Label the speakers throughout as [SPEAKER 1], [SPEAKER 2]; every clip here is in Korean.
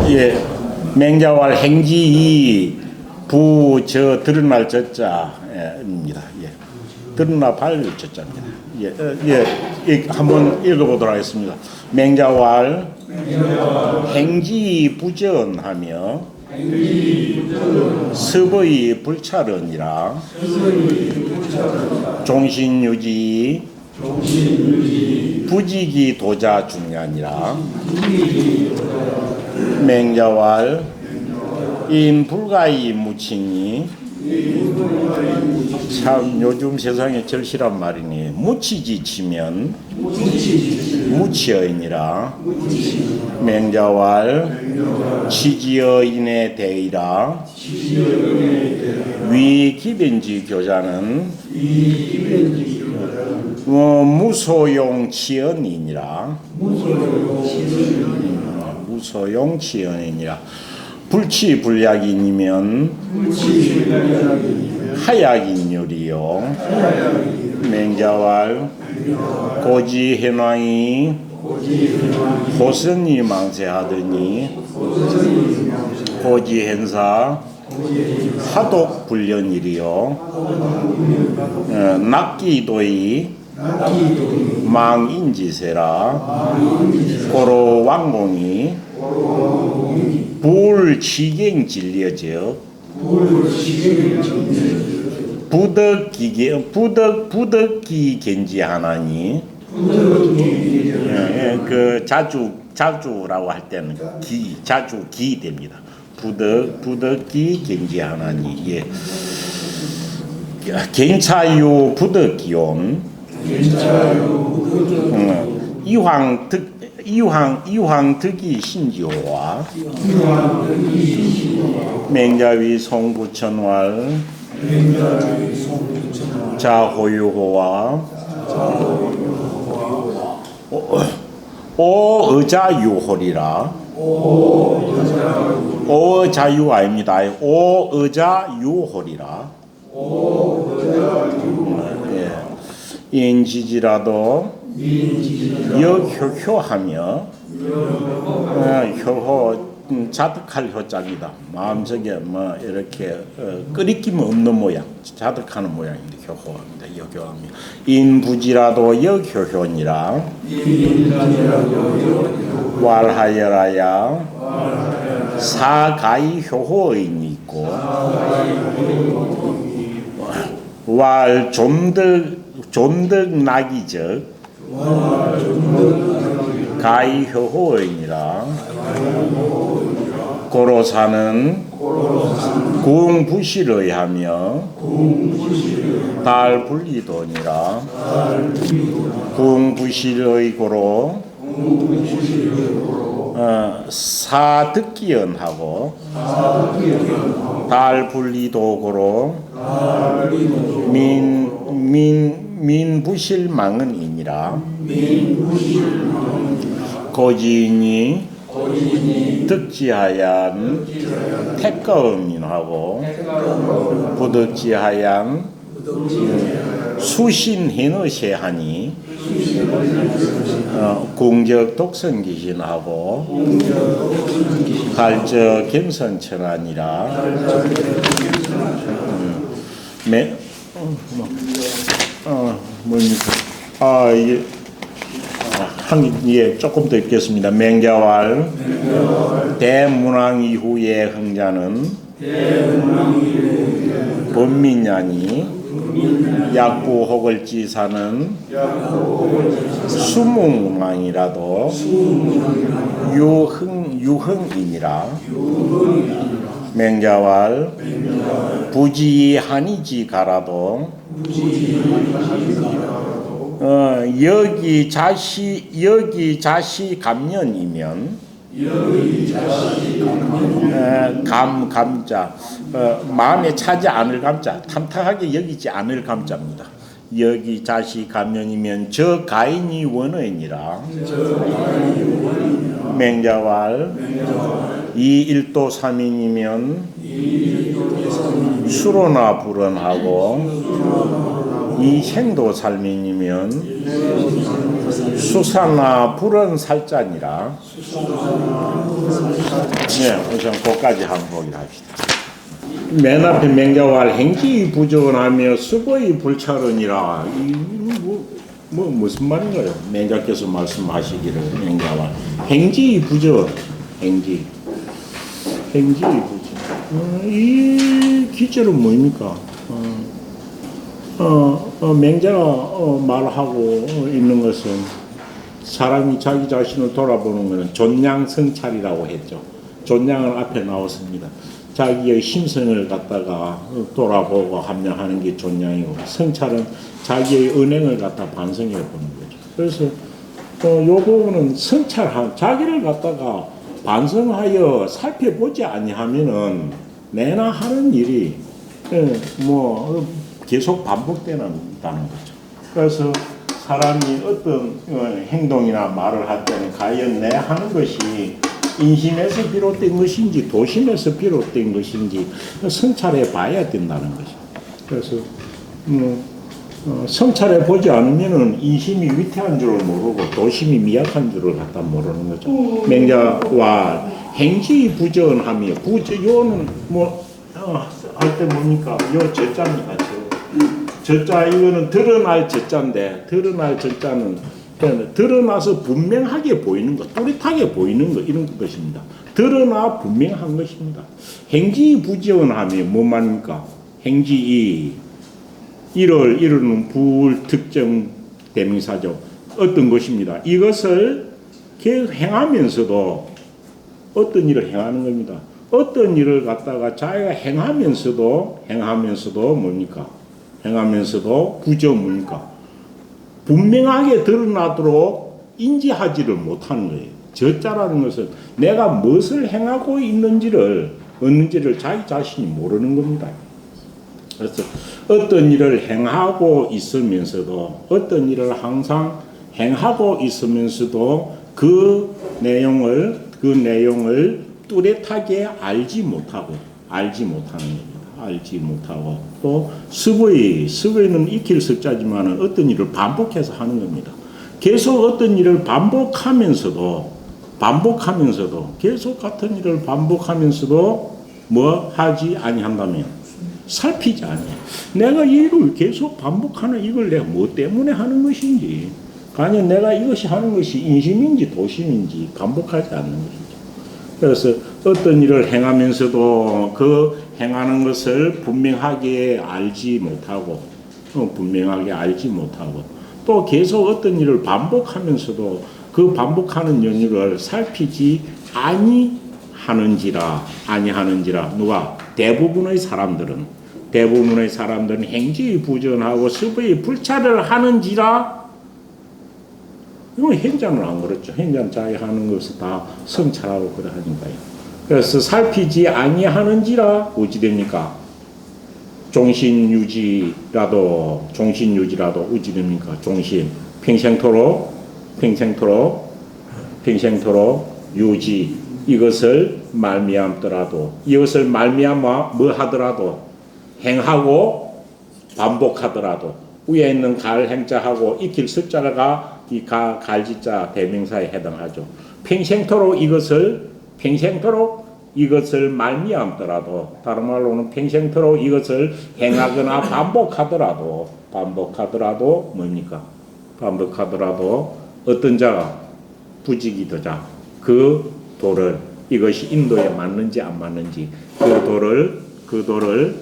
[SPEAKER 1] 예, 맹자왈 행지 부저 드러날 저자입니다. 예, 드러나 발 저자입니다. 한번 읽어보도록 하겠습니다. 맹자왈 행지 부전하며 습의 불찰언이라 종신유지 부지기 도자 중량이라 맹자왈 인불가이 무치니 참 요즘 세상에 절실한 말이니 무치지 치면 무치어이니라 맹자왈 치지어인의 대의라 위 기변지 교자는 무소용 치언이니라 무소용 치언이니라 불치불약이니면 하약인율이요 맹자왈 고지현왕이 호선이 망세하더니 고지현사 하독불련일이요 낙기도의 망인지세라 고로 왕공이 불치경 진리여져 부덕기 겐지하나니 그 자주라고 할 때는 자주 기 됩니다. 부덕기 겐지하나니 예. 겐차유 부덕기온 이황득이 신지호와 맹자위 송부천왈 자호유호와 오의자유홀이라 오의자유 아닙니다. 오의자유홀이라 인지지라도 여효효하며 효호 자득할 효자입니다. 마음속에 뭐 이렇게 끄리낌 없는 모양, 자득하는 모양입니다. 효호합니다. 여효합니다. 인부지라도 여효효니라 왈하여라야 사가이 효호의니 있고 왈 존득나기적 가이 효호의니라 고로사는 궁부실의 하며 달불리도니라 궁부실의 고로 사득기연하고 달불리도고로 민부실망은이니라 고지인이 득지하얀 택거음인하고 부득지하얀 수신해너세하니 궁적 독성기신하고 갈적 gem선천하니라 뭡니까? 이게 조금 더 읽겠습니다. 맹자왈 대문왕 이후의 흥자는 범민야니 약부호걸지사는 수문왕이라도 유흥이니라 맹자왈 부지한이지 가라도 여기 자시 감년이면 감자 마음에 차지 않을 감자 탐탁하게 여기지 않을 감자입니다. 여기 자시 감년이면 저 가인이 원어이니라 맹자왈 이일도 삼인이면 수로나 불언하고 이 생도 살민이면 수사나 불은 살자니라. 네, 우선 그까지 한번 보기로 합시다. 맨 앞에 맹자와 행지 부전하며 수고의 불찰은이라. 무슨 말인가요? 맹자께서 말씀하시기를 맹자와 행지 부전, 행지 부전. 이 기절은 뭡니까? 맹자가 말하고 있는 것은 사람이 자기 자신을 돌아보는 것은 존양성찰이라고 했죠. 존양은 앞에 나왔습니다. 자기의 심성을 갖다가 돌아보고 함량하는 게 존양이고, 성찰은 자기의 은행을 갖다 반성해 보는 거죠. 그래서 요 부분은 성찰한 자기를 갖다가 반성하여 살펴보지 아니하면은 내나 하는 일이 계속 반복되는 거죠. 그래서 사람이 어떤 행동이나 말을 할 때는 과연 내 하는 것이 인심에서 비롯된 것인지 도심에서 비롯된 것인지 성찰해 봐야 된다는 거죠. 그래서 성찰해 보지 않으면은 인심이 위태한 줄을 모르고 도심이 미약한 줄을 갖다 모르는 거죠. 맹자와 행지 부전하며 요는 할 때 뭡니까? 요 저자입니다. 저자 이거는 드러날 저자인데, 드러날 저자는 드러나서 분명하게 보이는 것, 또렷하게 보이는 것, 이런 것입니다. 드러나 분명한 것입니다. 행지 부전하며 뭐 말입니까? 행지 이르는 불특정 대명사죠. 어떤 것입니다. 이것을 계속 행하면서도 어떤 일을 행하는 겁니다. 어떤 일을 갖다가 자기가 행하면서도 뭡니까? 행하면서도 뭡니까? 분명하게 드러나도록 인지하지를 못하는 거예요. 저자라는 것은 내가 무엇을 행하고 있는지를 자기 자신이 모르는 겁니다. 그래서 어떤 일을 행하고 있으면서도 어떤 일을 항상 행하고 있으면서도 그 내용을 뚜렷하게 알지 못하는 겁니다. 알지 못하고 또 습의는 익힐 습자지만 어떤 일을 반복해서 하는 겁니다. 계속 어떤 일을 반복하면서도 계속 같은 일을 반복하면서도 뭐 하지 아니한다면 살피지 아니해. 내가 일을 계속 반복하는 이걸 내가 뭐 때문에 하는 것인지, 과연 내가 이것이 하는 것이 인심인지 도심인지 반복하지 않는 것이죠. 그래서 어떤 일을 행하면서도 그 행하는 것을 분명하게 알지 못하고 또 계속 어떤 일을 반복하면서도 그 반복하는 연유를 살피지 아니하는지라 누가? 대부분의 사람들은 행지 부전하고 습의 불찰을 하는지라. 이건 현장은 안 그렇죠. 현장 자기 하는 것을 다 성찰하고 그래 하니까요. 그래서 살피지 아니하는지라 어찌 됩니까? 종신유지라도 어찌 됩니까? 평생토록 유지. 이것을 말미암아 뭐 하더라도 행하고 반복하더라도 위에 있는 갈행자하고 익힐 습자가 이 갈지자 대명사에 해당하죠. 평생토록 이것을 말미암더라도, 다른 말로는 평생토록 이것을 행하거나 반복하더라도 뭡니까? 반복하더라도 어떤 자가 부지기도자 그 도를, 이것이 인도에 맞는지 안 맞는지 그 도를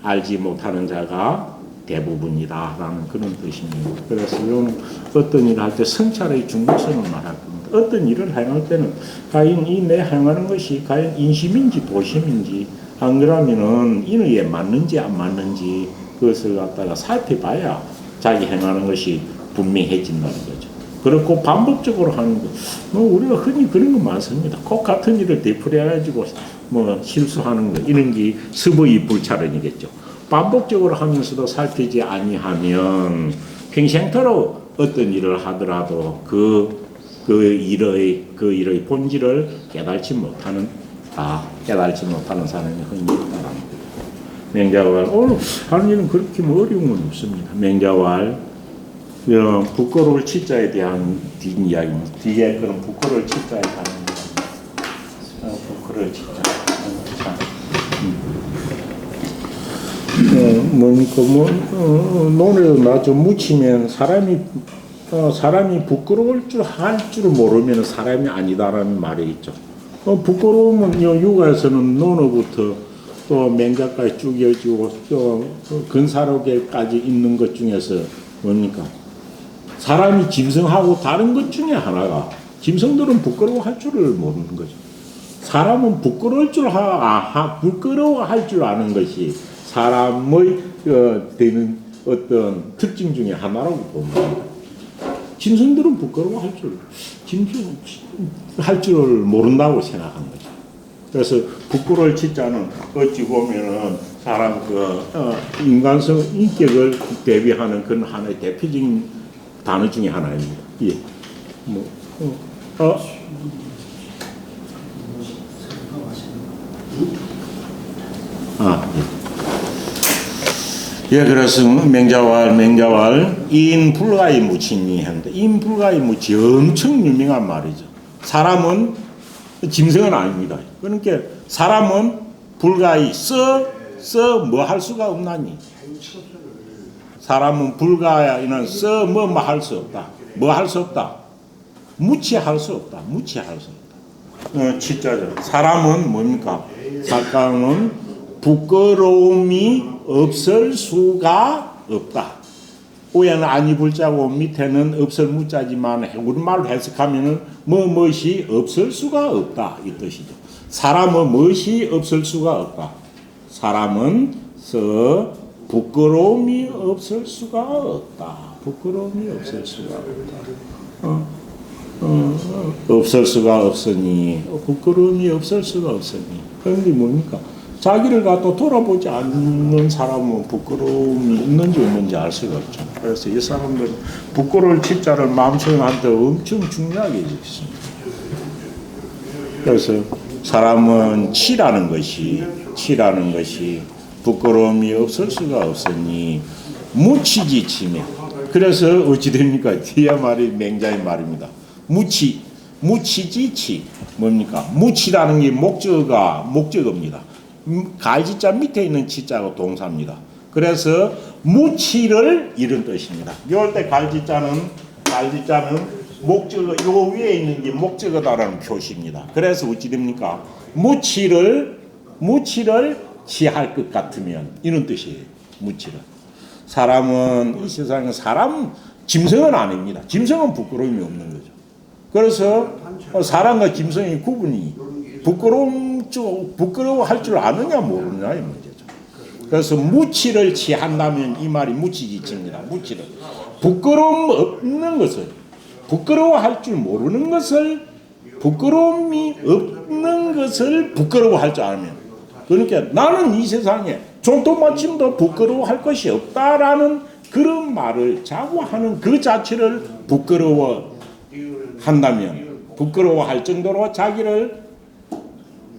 [SPEAKER 1] 알지 못하는 자가 대부분이다라는 그런 뜻입니다. 그래서 이거는 어떤 일을 할 때 성찰의 중요성을 말할 겁니다. 어떤 일을 행할 때는 과연 내 행하는 것이 과연 인심인지 도심인지, 안 그러면은 인의에 맞는지 안 맞는지 그것을 갖다가 살펴봐야 자기 행하는 것이 분명해진다는 거죠. 그렇고 반복적으로 하는 거, 우리가 흔히 그런 거 많습니다. 꼭 같은 일을 되풀이해가지고 실수하는 거, 이런 게 습의 불찰은이겠죠. 반복적으로 하면서도 살피지 아니하면 평생토록 어떤 일을 하더라도 그 일의 본질을 깨달지 못하는 사람이 흔히 있다라는 거예요. 맹자왈. 오늘 하는 일은 그렇게 뭐 어려운 건 없습니다. 맹자왈. 부끄러울 치자에 대한 뒷이야기입니다. 뒤에 그런 부끄러울 치자에 대한 부끄러울 치자. 뭡니까 논에도 나좀 묻히면 사람이 부끄러울 줄 할 줄 모르면 사람이 아니다라는 말이 있죠. 부끄러움은 육아에서는 논어부터 또 맹자까지 쭉 이어지고 또 근사록에까지 있는 것 중에서 뭡니까? 사람이 짐승하고 다른 것 중에 하나가 짐승들은 부끄러워할 줄을 모르는 거죠. 사람은 부끄러워할 줄 아는 것이 사람의 되는 어떤 특징 중에 하나라고 봅니다. 짐승들은 부끄러워할 줄 모른다고 생각한 거죠. 그래서 부끄러울 치자는 어찌 보면은 사람 인간성 인격을 대비하는 그런 하나의 대표적인 단어 중에 하나입니다. 예. 예, 그래서 맹자왈 인불가의 무친이 했는데 인불가의 무치 엄청 유명한 말이죠. 사람은 짐승은 아닙니다. 그러니까 사람은 불가의 뭐 할 수가 없나니. 사람은 불가에는 뭐 할 수 없다. 뭐 할 수 없다. 무치할 수 없다. 치자죠. 사람은 뭡니까? 사람은 부끄러움이 없을 수가 없다. 위에는 아니 불자고 밑에는 없을 무자지만 우리말로 해석하면은 무엇이 없을 수가 없다 이 뜻이죠. 사람은 무엇이 없을 수가 없다. 사람은 부끄러움이 없을 수가 없다. 부끄러움이 없을 수가 없다. 없을 수가 없으니 부끄러움이 없을 수가 없으니 그런데 뭡니까? 자기를 갖다 돌아보지 않는 사람은 부끄러움이 있는지 없는지 알 수가 없죠. 그래서 이 사람들은 부끄러울 치자를 마음속한테 엄청 중요하게 있습니다. 그래서 사람은 치라는 것이 부끄러움이 없을 수가 없으니 무치지 치매. 그래서 어찌 됩니까? 뒤에 말이 맹자의 말입니다. 무치지 치. 뭡니까? 무치라는 게 목적어입니다. 갈지자 밑에 있는 치자가 동사입니다. 그래서 무치를 이런 뜻입니다. 이럴 때 갈지자는 목적어 요 위에 있는 게 목적어다라는 표시입니다. 그래서 어찌 됩니까? 무치를 취할 것 같으면 이런 뜻이에요. 무치를. 사람은 이 세상에 짐승은 아닙니다. 짐승은 부끄러움이 없는 거죠. 그래서 사람과 짐승의 구분이 부끄러워할 줄 아느냐 모르느냐의 문제죠. 그래서 무치를 취한다면 이 말이 무치지치입니다. 무치를 부끄러움 없는 것을 부끄러워할 줄 모르는 것을 부끄러움이 없는 것을 부끄러워할 줄 알면 그러니까 나는 이 세상에 존토마침도 부끄러워할 것이 없다라는 그런 말을 자꾸 하는 그 자체를 부끄러워한다면 부끄러워할 정도로 자기를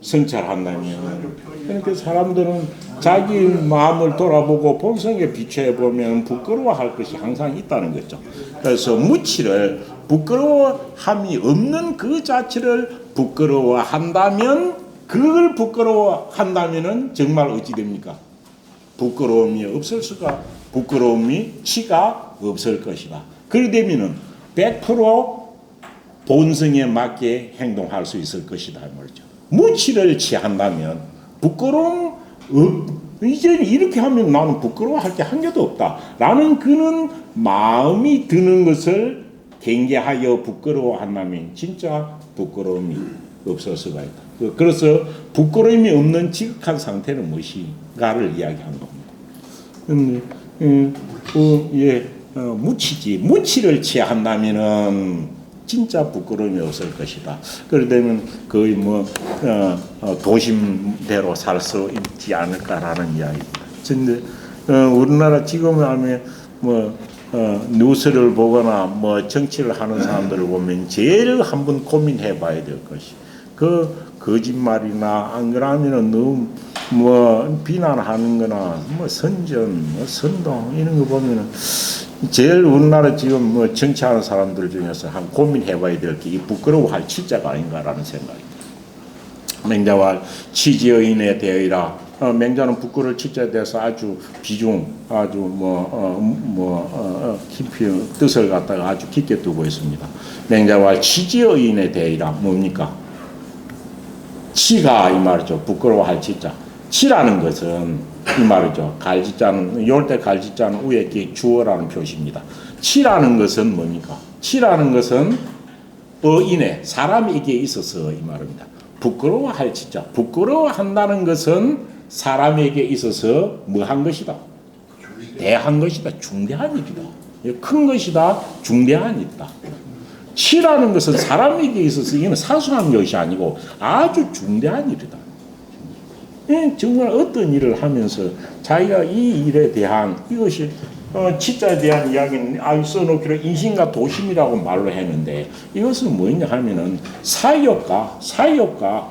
[SPEAKER 1] 성찰한다면 그러니까 사람들은 자기 마음을 돌아보고 본성에 비추어 보면 부끄러워할 것이 항상 있다는 거죠. 그래서 무치를 부끄러워함이 없는 그 자체를 부끄러워한다면 그걸 부끄러워한다면은 정말 어찌 됩니까? 부끄러움이 치가 없을 것이다. 그렇게 되면은 100% 본성에 맞게 행동할 수 있을 것이다 말이죠. 무치를 취한다면 부끄러움 이제 이렇게 하면 나는 부끄러워할 게 한 개도 없다 라는 그는 마음이 드는 것을 경계하여 부끄러워한다면 진짜 부끄러움이 없을 수가 있다. 그래서 부끄러움이 없는 지극한 상태는 무엇인가를 이야기한 겁니다. 무치를 취한다면은 진짜 부끄러움이 없을 것이다. 그러면 거의 도심대로 살 수 있지 않을까라는 이야기입니다. 근데 우리나라 지금 하면 뉴스를 보거나 정치를 하는 사람들을 보면 제일 한번 고민해봐야 될 것이 그 거짓말이나 안 그러면은 너무 뭐 비난하는 거나 뭐 선전, 뭐 선동 이런 거 보면은 제일 우리나라 지금 뭐 정치하는 사람들 중에서 한 고민해봐야 될 게 이 부끄러워할 치자가 아닌가라는 생각이 듭니다. 맹자와 치지어인에 대하여라. 맹자는 부끄러울 치자에 대해서 아주 비중, 아주 깊이 뜻을 갖다가 아주 깊게 두고 있습니다. 맹자와 치지어인에 대하여라. 뭡니까? 치가 이 말이죠. 부끄러워할 치자. 치라는 것은 이 말이죠. 갈지자는 요럴 때 갈지자는 위에 주어라는 표시입니다. 치라는 것은 뭡니까? 치라는 것은 어인에 사람에게 있어서 이 말입니다. 부끄러워할 치자. 부끄러워한다는 것은 사람에게 있어서 뭐 한 것이다. 대한 것이다. 중대한 일이다. 큰 것이다. 중대한 일이다. 치라는 것은 사람에게 있어서 이건 사소한 것이 아니고 아주 중대한 일이다. 정말 어떤 일을 하면서 자기가 이 일에 대한 이것이 치자에 대한 이야기는 써놓기로 인신과 도심이라고 말로 했는데 이것은 뭐냐 하면은 사역과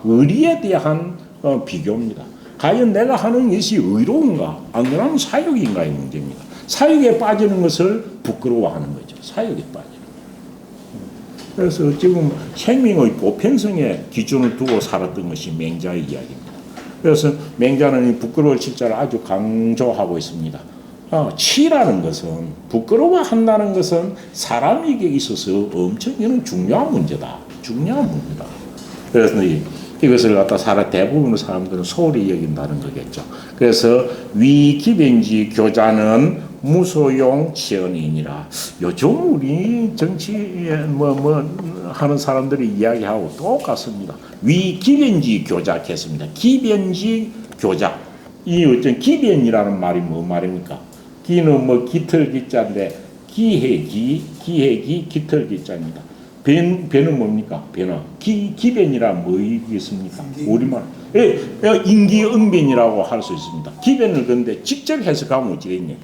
[SPEAKER 1] 의리에 대한 비교입니다. 과연 내가 하는 것이 의로운가 안 그러면 사역인가의 문제입니다. 사역에 빠지는 것을 부끄러워하는 거죠. 사역에 빠지는. 그래서 지금 생명의 보편성에 기준을 두고 살았던 것이 맹자의 이야기입니다. 그래서 맹자는 이 부끄러울 치자를 아주 강조하고 있습니다. 치라는 것은 부끄러워한다는 것은 사람에게 있어서 엄청 이는 중요한 문제다. 중요한 문제다. 그래서 이것을 갖다 대부분의 사람들은 소홀히 여긴다는 거겠죠. 그래서 위기변지 교자는 무소용 치언이니라. 요즘 우리 정치에 하는 사람들이 이야기하고 똑같습니다. 위기변지 교자겠습니다. 기변지 교자. 이 어떤 기변이라는 말이 뭐 말입니까? 기는 깃털 기자인데 기해기 깃털 기자입니다. 변은 뭡니까? 변화. 기변이라 뭐이겠습니까? 우리말. 인기응변이라고 할 수 있습니다. 기변을 근데 직접 해석하면 어찌겠냐?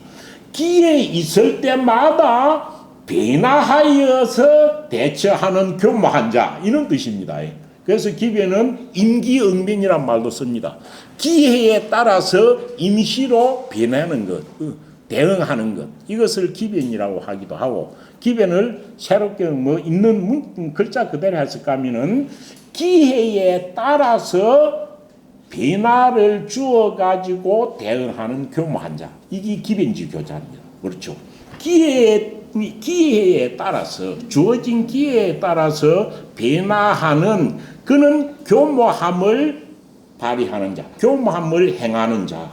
[SPEAKER 1] 기에 있을 때마다 변화하여서 대처하는 교모한 자 이런 뜻입니다. 그래서 기변은 임기응변이란 말도 씁니다. 기회에 따라서 임시로 변하는 것, 대응하는 것 이것을 기변이라고 하기도 하고 기변을 새롭게 있는 글자 그대로 해석하면은 기회에 따라서 변화를 주어 가지고 대응하는 교모한 자 이게 기변지 교자입니다. 그렇죠? 기회에 따라서 주어진 기회에 따라서 변화하는 그는 교모함을 발휘하는 자, 교모함을 행하는 자.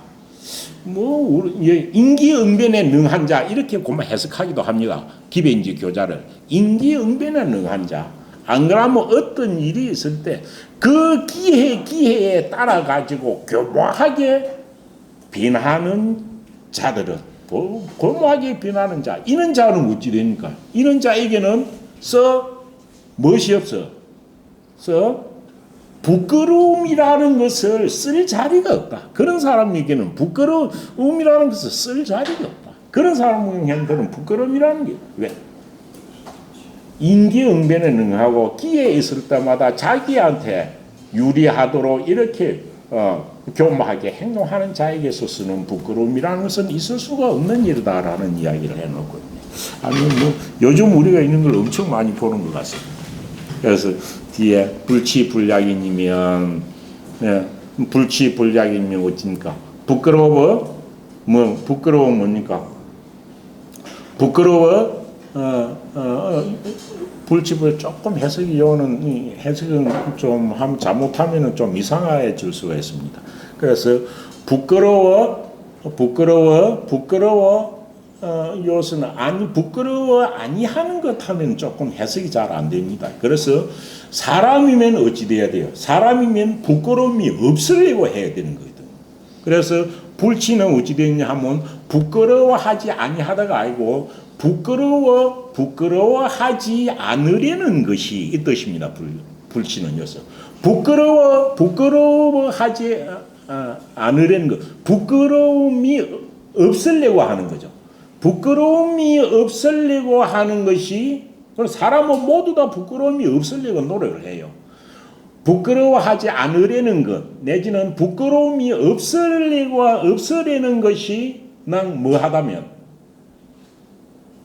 [SPEAKER 1] 인기응변에 능한 자 이렇게 고만 해석하기도 합니다. 기변지 교자를 인기응변에 능한 자. 안 그러면 어떤 일이 있을 때 그 기회에 따라 가지고 교모하게 변하는 자들은 교모하게 변하는 자 이런 자는 어찌 됩니까? 이런 자에게는 무엇이 없어? 부끄러움이라는 것을 쓸 자리가 없다. 그런 사람에게는 부끄러움이라는 것을 쓸 자리가 없다. 그런 사람한테는 부끄러움이라는 게 왜? 인기응변에 능하고 기회에 있을 때마다 자기한테 유리하도록 이렇게 교모하게 행동하는 자에게 있어서는 부끄러움이라는 것은 있을 수가 없는 일이다라는 이야기를 해놓고 아니 요즘 우리가 있는 걸 엄청 많이 보는 것 같습니다. 그래서 뒤에 불치불약이면 불치불약이면 어찌니까 부끄러워 뭡니까? 부끄러워 불치불 조금 해석이 요는 해석은 좀 잘못하면은 좀 이상해질 수가 있습니다. 그래서 부끄러워 요것은 부끄러워 아니하는 것 하면 조금 해석이 잘 안 됩니다. 그래서 사람이면 어찌 돼야 돼요? 사람이면 부끄러움이 없으려고 해야 되는 거거든요. 그래서 불치는 어찌 되느냐 하면 부끄러워하지 아니하다가 아니고 부끄러워하지 않으려는 것이 이 뜻입니다. 불치는 여기서 부끄러워하지 않으려는 것, 부끄러움이 없으려고 하는 거죠. 부끄러움이 없으려고 하는 것이 사람은 모두 다 부끄러움이 없으려고 노력을 해요. 부끄러워하지 않으려는 것, 내지는 부끄러움이 없으려는 것이 난 뭐하다면,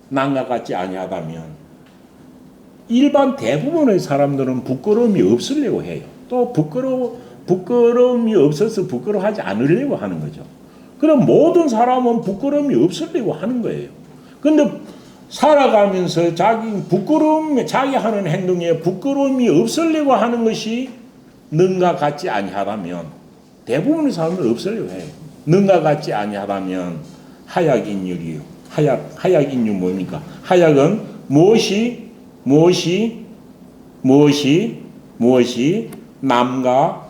[SPEAKER 1] 남과 같지 아니하다면, 일반 대부분의 사람들은 부끄러움이 없으려고 해요. 또 부끄러움이 없어서 부끄러워하지 않으려고 하는 거죠. 그럼 모든 사람은 부끄러움이 없으려고 하는 거예요. 근데 살아가면서 자기 하는 행동에 부끄러움이 없으려고 하는 것이 능가 같지 아니하다면, 대부분의 사람은 없으려고 해요. 능가 같지 아니하다면 하약인율이요. 하약인율 뭡니까? 하약은 무엇이 남과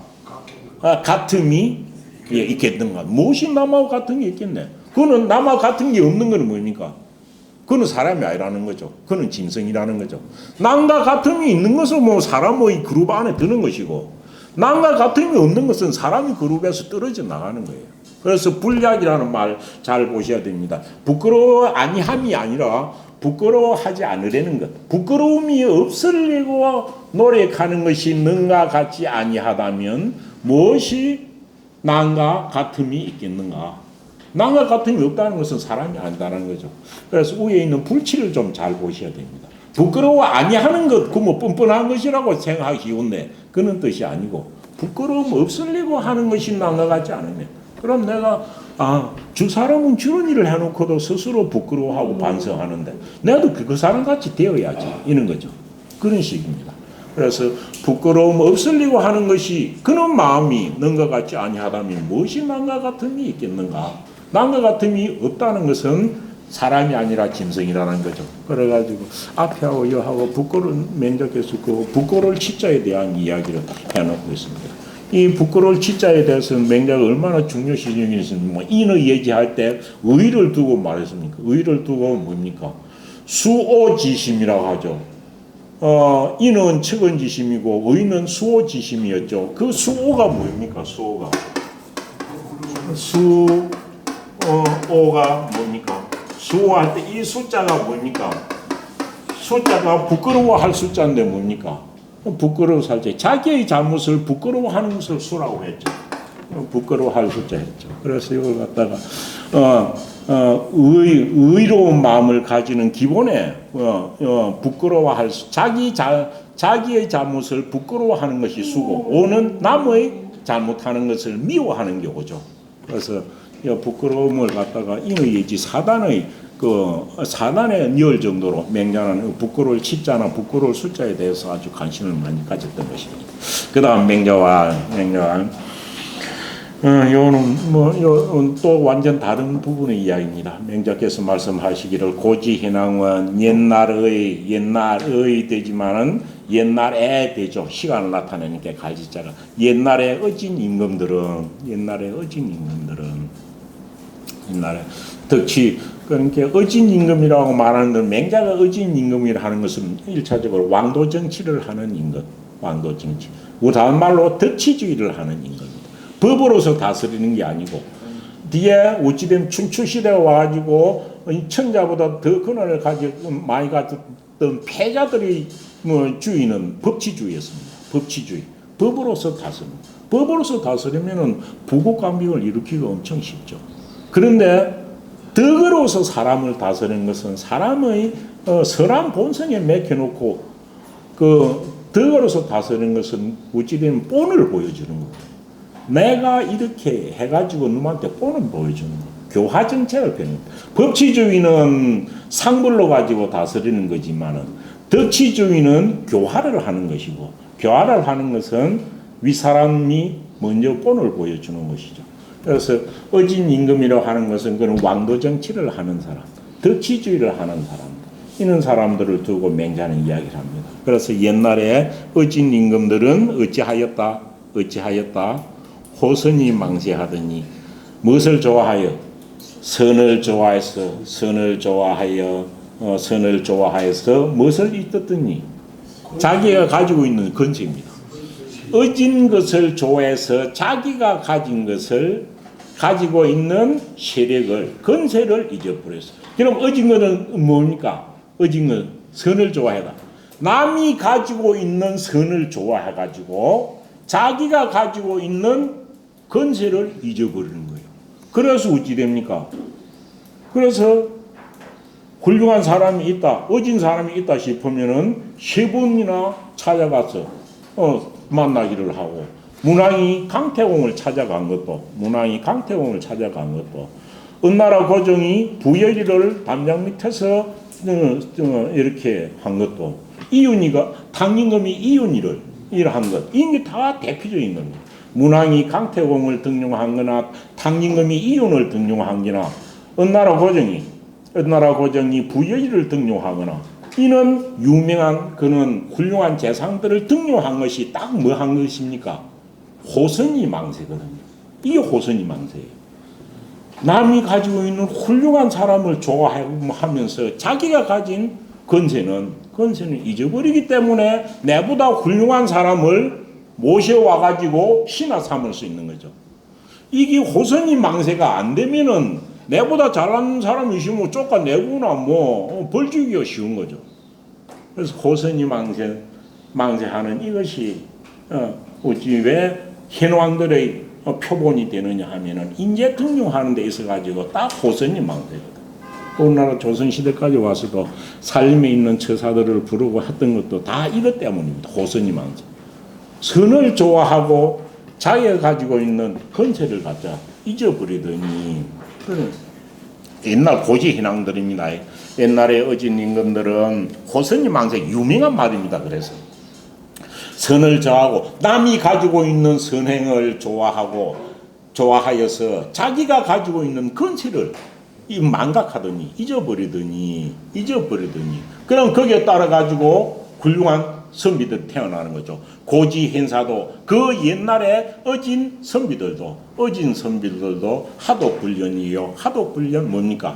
[SPEAKER 1] 같음이 있겠는가? 무엇이 남하고 같은 게 있겠네? 그는 남하고 같은 게 없는 건 뭡니까? 그는 사람이 아니라는 거죠. 그는 짐승이라는 거죠. 남과 같음이 있는 것은 뭐 사람의 그룹 안에 드는 것이고, 남과 같음이 없는 것은 사람이 그룹에서 떨어져 나가는 거예요. 그래서 불약이라는 말 잘 보셔야 됩니다. 부끄러워 아니함이 아니라 부끄러워하지 않으려는 것. 부끄러움이 없으려고 노력하는 것이 능가 같지 아니하다면 무엇이 남과 같음이 있겠는가? 남과 같음이 없다는 것은 사람이 아니다는 거죠. 그래서 위에 있는 불치를 좀 잘 보셔야 됩니다. 부끄러워 아니하는 것, 그 뭐 뻔뻔한 것이라고 생각하기 쉬운데 그런 뜻이 아니고, 부끄러움 없으려고 하는 것이 남과 같지 않으면, 그럼 내가 저 사람은 저런 일을 해놓고도 스스로 부끄러워하고 반성하는데 나도 그 사람 같이 되어야지, 이런 거죠. 그런 식입니다. 그래서 부끄러움 없으려고 하는 것이 그런 마음이 남과 같지 아니하다면 무엇이 남과 같음이 있겠는가? 남과 같음이 없다는 것은 사람이 아니라 짐승이라는 거죠. 그래가지고 앞에 하고 여하고 부끄러운 면적에서 그 부끄러울 치자에 대한 이야기를 해놓고 있습니다. 이 부끄러울 치자에 대해서는 맹자가 얼마나 중요시 여기는지는 뭐 인의 얘기할 때 의를 두고 말했습니까? 의를 두고 뭡니까? 수오지심이라고 하죠. 인은 측은지심이고 의는 수오지심이었죠. 그 수오가 뭡니까? 수오가 뭡니까? 수오할 때 이 숫자가 뭡니까? 숫자가 부끄러워할 숫자인데 뭡니까? 부끄러워서 할 때 자기의 잘못을 부끄러워하는 것을 수라고 했죠. 부끄러워할 숫자 했죠. 그래서 이걸 갖다가 의로운 마음을 가지는 기본에 부끄러워할 자기의 잘못을 부끄러워하는 것이 수고, 오는 남의 잘못하는 것을 미워하는 게 오죠. 그래서 부끄러움을 갖다가 인의예지 사단에 이을 정도로 맹자는 부끄러울 치자나 부끄러울 숫자에 대해서 아주 관심을 많이 가졌던 것입니다. 그 다음 맹자와 요는 또 완전 다른 부분의 이야기입니다. 맹자께서 말씀하시기를 고지현황은 옛날의 되지만은 옛날에 되죠. 시간을 나타내니까 갈지자가 옛날에 어진 임금들은 옛날에 덕치, 그러니까 어진 임금이라고 말하는 맹자가 어진 임금이라 하는 것은 1차적으로 왕도 정치를 하는 임금, 왕도 정치. 다른 말로 덕치주의를 하는 임금입니다. 법으로서 다스리는 게 아니고, 뒤에 어찌되면 춘추시대에 와가지고 천자보다 더 권한을 많이 가졌던 패자들의 주의는 법치주의였습니다. 법치주의. 법으로서 다스립니다. 법으로서 다스리면은 부국강병을 일으키기가 엄청 쉽죠. 그런데 덕으로서 사람을 다스리는 것은 사람의 선한 본성에 맡겨놓고, 그 덕으로서 다스리는 것은 어찌되면 본을 보여주는 거예요. 내가 이렇게 해가지고 누구한테 본을 보여주는 거예요. 교화 정책을 펴는 거예요. 법치주의는 상불로 가지고 다스리는 거지만은 덕치주의는 교화를 하는 것이고, 교화를 하는 것은 윗사람이 먼저 본을 보여주는 것이죠. 그래서 어진 임금이라고 하는 것은 그런 왕도 정치를 하는 사람, 덕치주의를 하는 사람, 이런 사람들을 두고 맹자는 이야기를 합니다. 그래서 옛날에 어진 임금들은 어찌하였다? 호선이 망세하더니 무엇을 좋아하여? 선을 좋아하여서 무엇을 잊었더니 자기가 가지고 있는 건체입니다. 어진 것을 좋아해서 자기가 가지고 있는 세력을, 건세를 잊어버렸어. 그럼 어진 것은 뭡니까? 어진 것, 선을 좋아해라. 남이 가지고 있는 선을 좋아해가지고 자기가 가지고 있는 건세를 잊어버리는 거예요. 그래서 어찌 됩니까? 그래서 훌륭한 사람이 있다, 어진 사람이 있다 싶으면은 세 번이나 찾아가서 만나기를 하고, 문왕이 강태공을 찾아간 것도, 은나라 고종이 부여리를 담장 밑에서 이렇게 한 것도, 이윤이가 당임금이 이윤이를 한 것, 이게 다 대표적인 겁니다. 문왕이 강태공을 등용한거나 당임금이 이윤을 등용한거나 은나라 고종이 부여리를 등용하거나, 이는 유명한 그는 훌륭한 재상들을 등용한 것이 딱 뭐 한 것입니까? 호선이 망세거든요. 이게 호선이 망세예요. 남이 가지고 있는 훌륭한 사람을 좋아하면서 자기가 가진 건세는 잊어버리기 때문에 내보다 훌륭한 사람을 모셔와 가지고 신하 삼을 수 있는 거죠. 이게 호선이 망세가 안 되면은 내보다 잘하는 사람이 있으면 쫓아내거나 벌주기가 쉬운 거죠. 그래서 호선이 망세하는 이것이 어찌 왜 현왕들의 표본이 되느냐 하면은 인재 등용하는 데 있어 가지고 딱 호선이 망세거든. 오늘날 조선시대까지 와서도 살림에 있는 처사들을 부르고 했던 것도 다 이것 때문입니다. 호선이 망세. 선을 좋아하고 자기가 가지고 있는 건세를 갖다 잊어버리더니, 옛날 고지 신앙들입니다. 옛날에 어진 임금들은 호선이 망세 유명한 말입니다. 그래서 선을 좋아하고 남이 가지고 있는 선행을 좋아하여서 자기가 가지고 있는 건세를 망각하더니 잊어버리더니 그럼 거기에 따라 가지고 훌륭한 선비들 태어나는 거죠. 고지 행사도 그 옛날에 어진 선비들도 하독 훈련이요. 하독 훈련 뭡니까?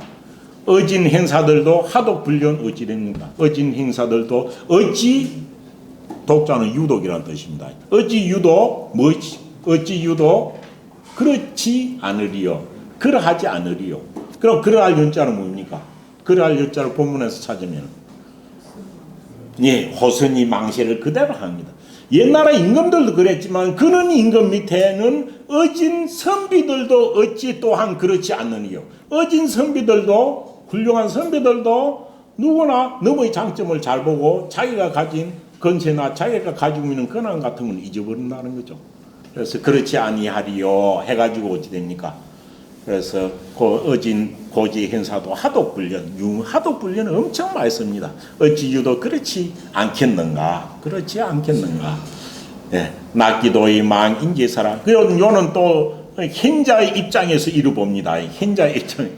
[SPEAKER 1] 어진 행사들도 하독 훈련 어찌 됩니까? 어진 행사들도 어찌, 독자는 유독이라는 뜻입니다. 어찌 유독 그렇지 않으리요. 그러하지 않으리요. 그럼 그러할 연자는 뭡니까? 그러할 연자를 본문에서 찾으면 호선이 망세를 그대로 합니다. 옛날에 임금들도 그랬지만 그는 임금 밑에는 어진 선비들도 어찌 또한 그렇지 않느니요. 어진 선비들도, 훌륭한 선비들도 누구나 너의 장점을 잘 보고 자기가 가진 건세나 자기가 가지고 있는 권한 같은 걸 잊어버린다는 거죠. 그래서 그렇지 아니하리요 해가지고 어찌 됩니까? 그래서 어진 고지 행사도 하독불련은 엄청 많습니다. 어찌 유도 그렇지 않겠는가? 낫기도의 망 인지사라. 요는 또 행자의 입장에서 이루 봅니다. 행자의 입장.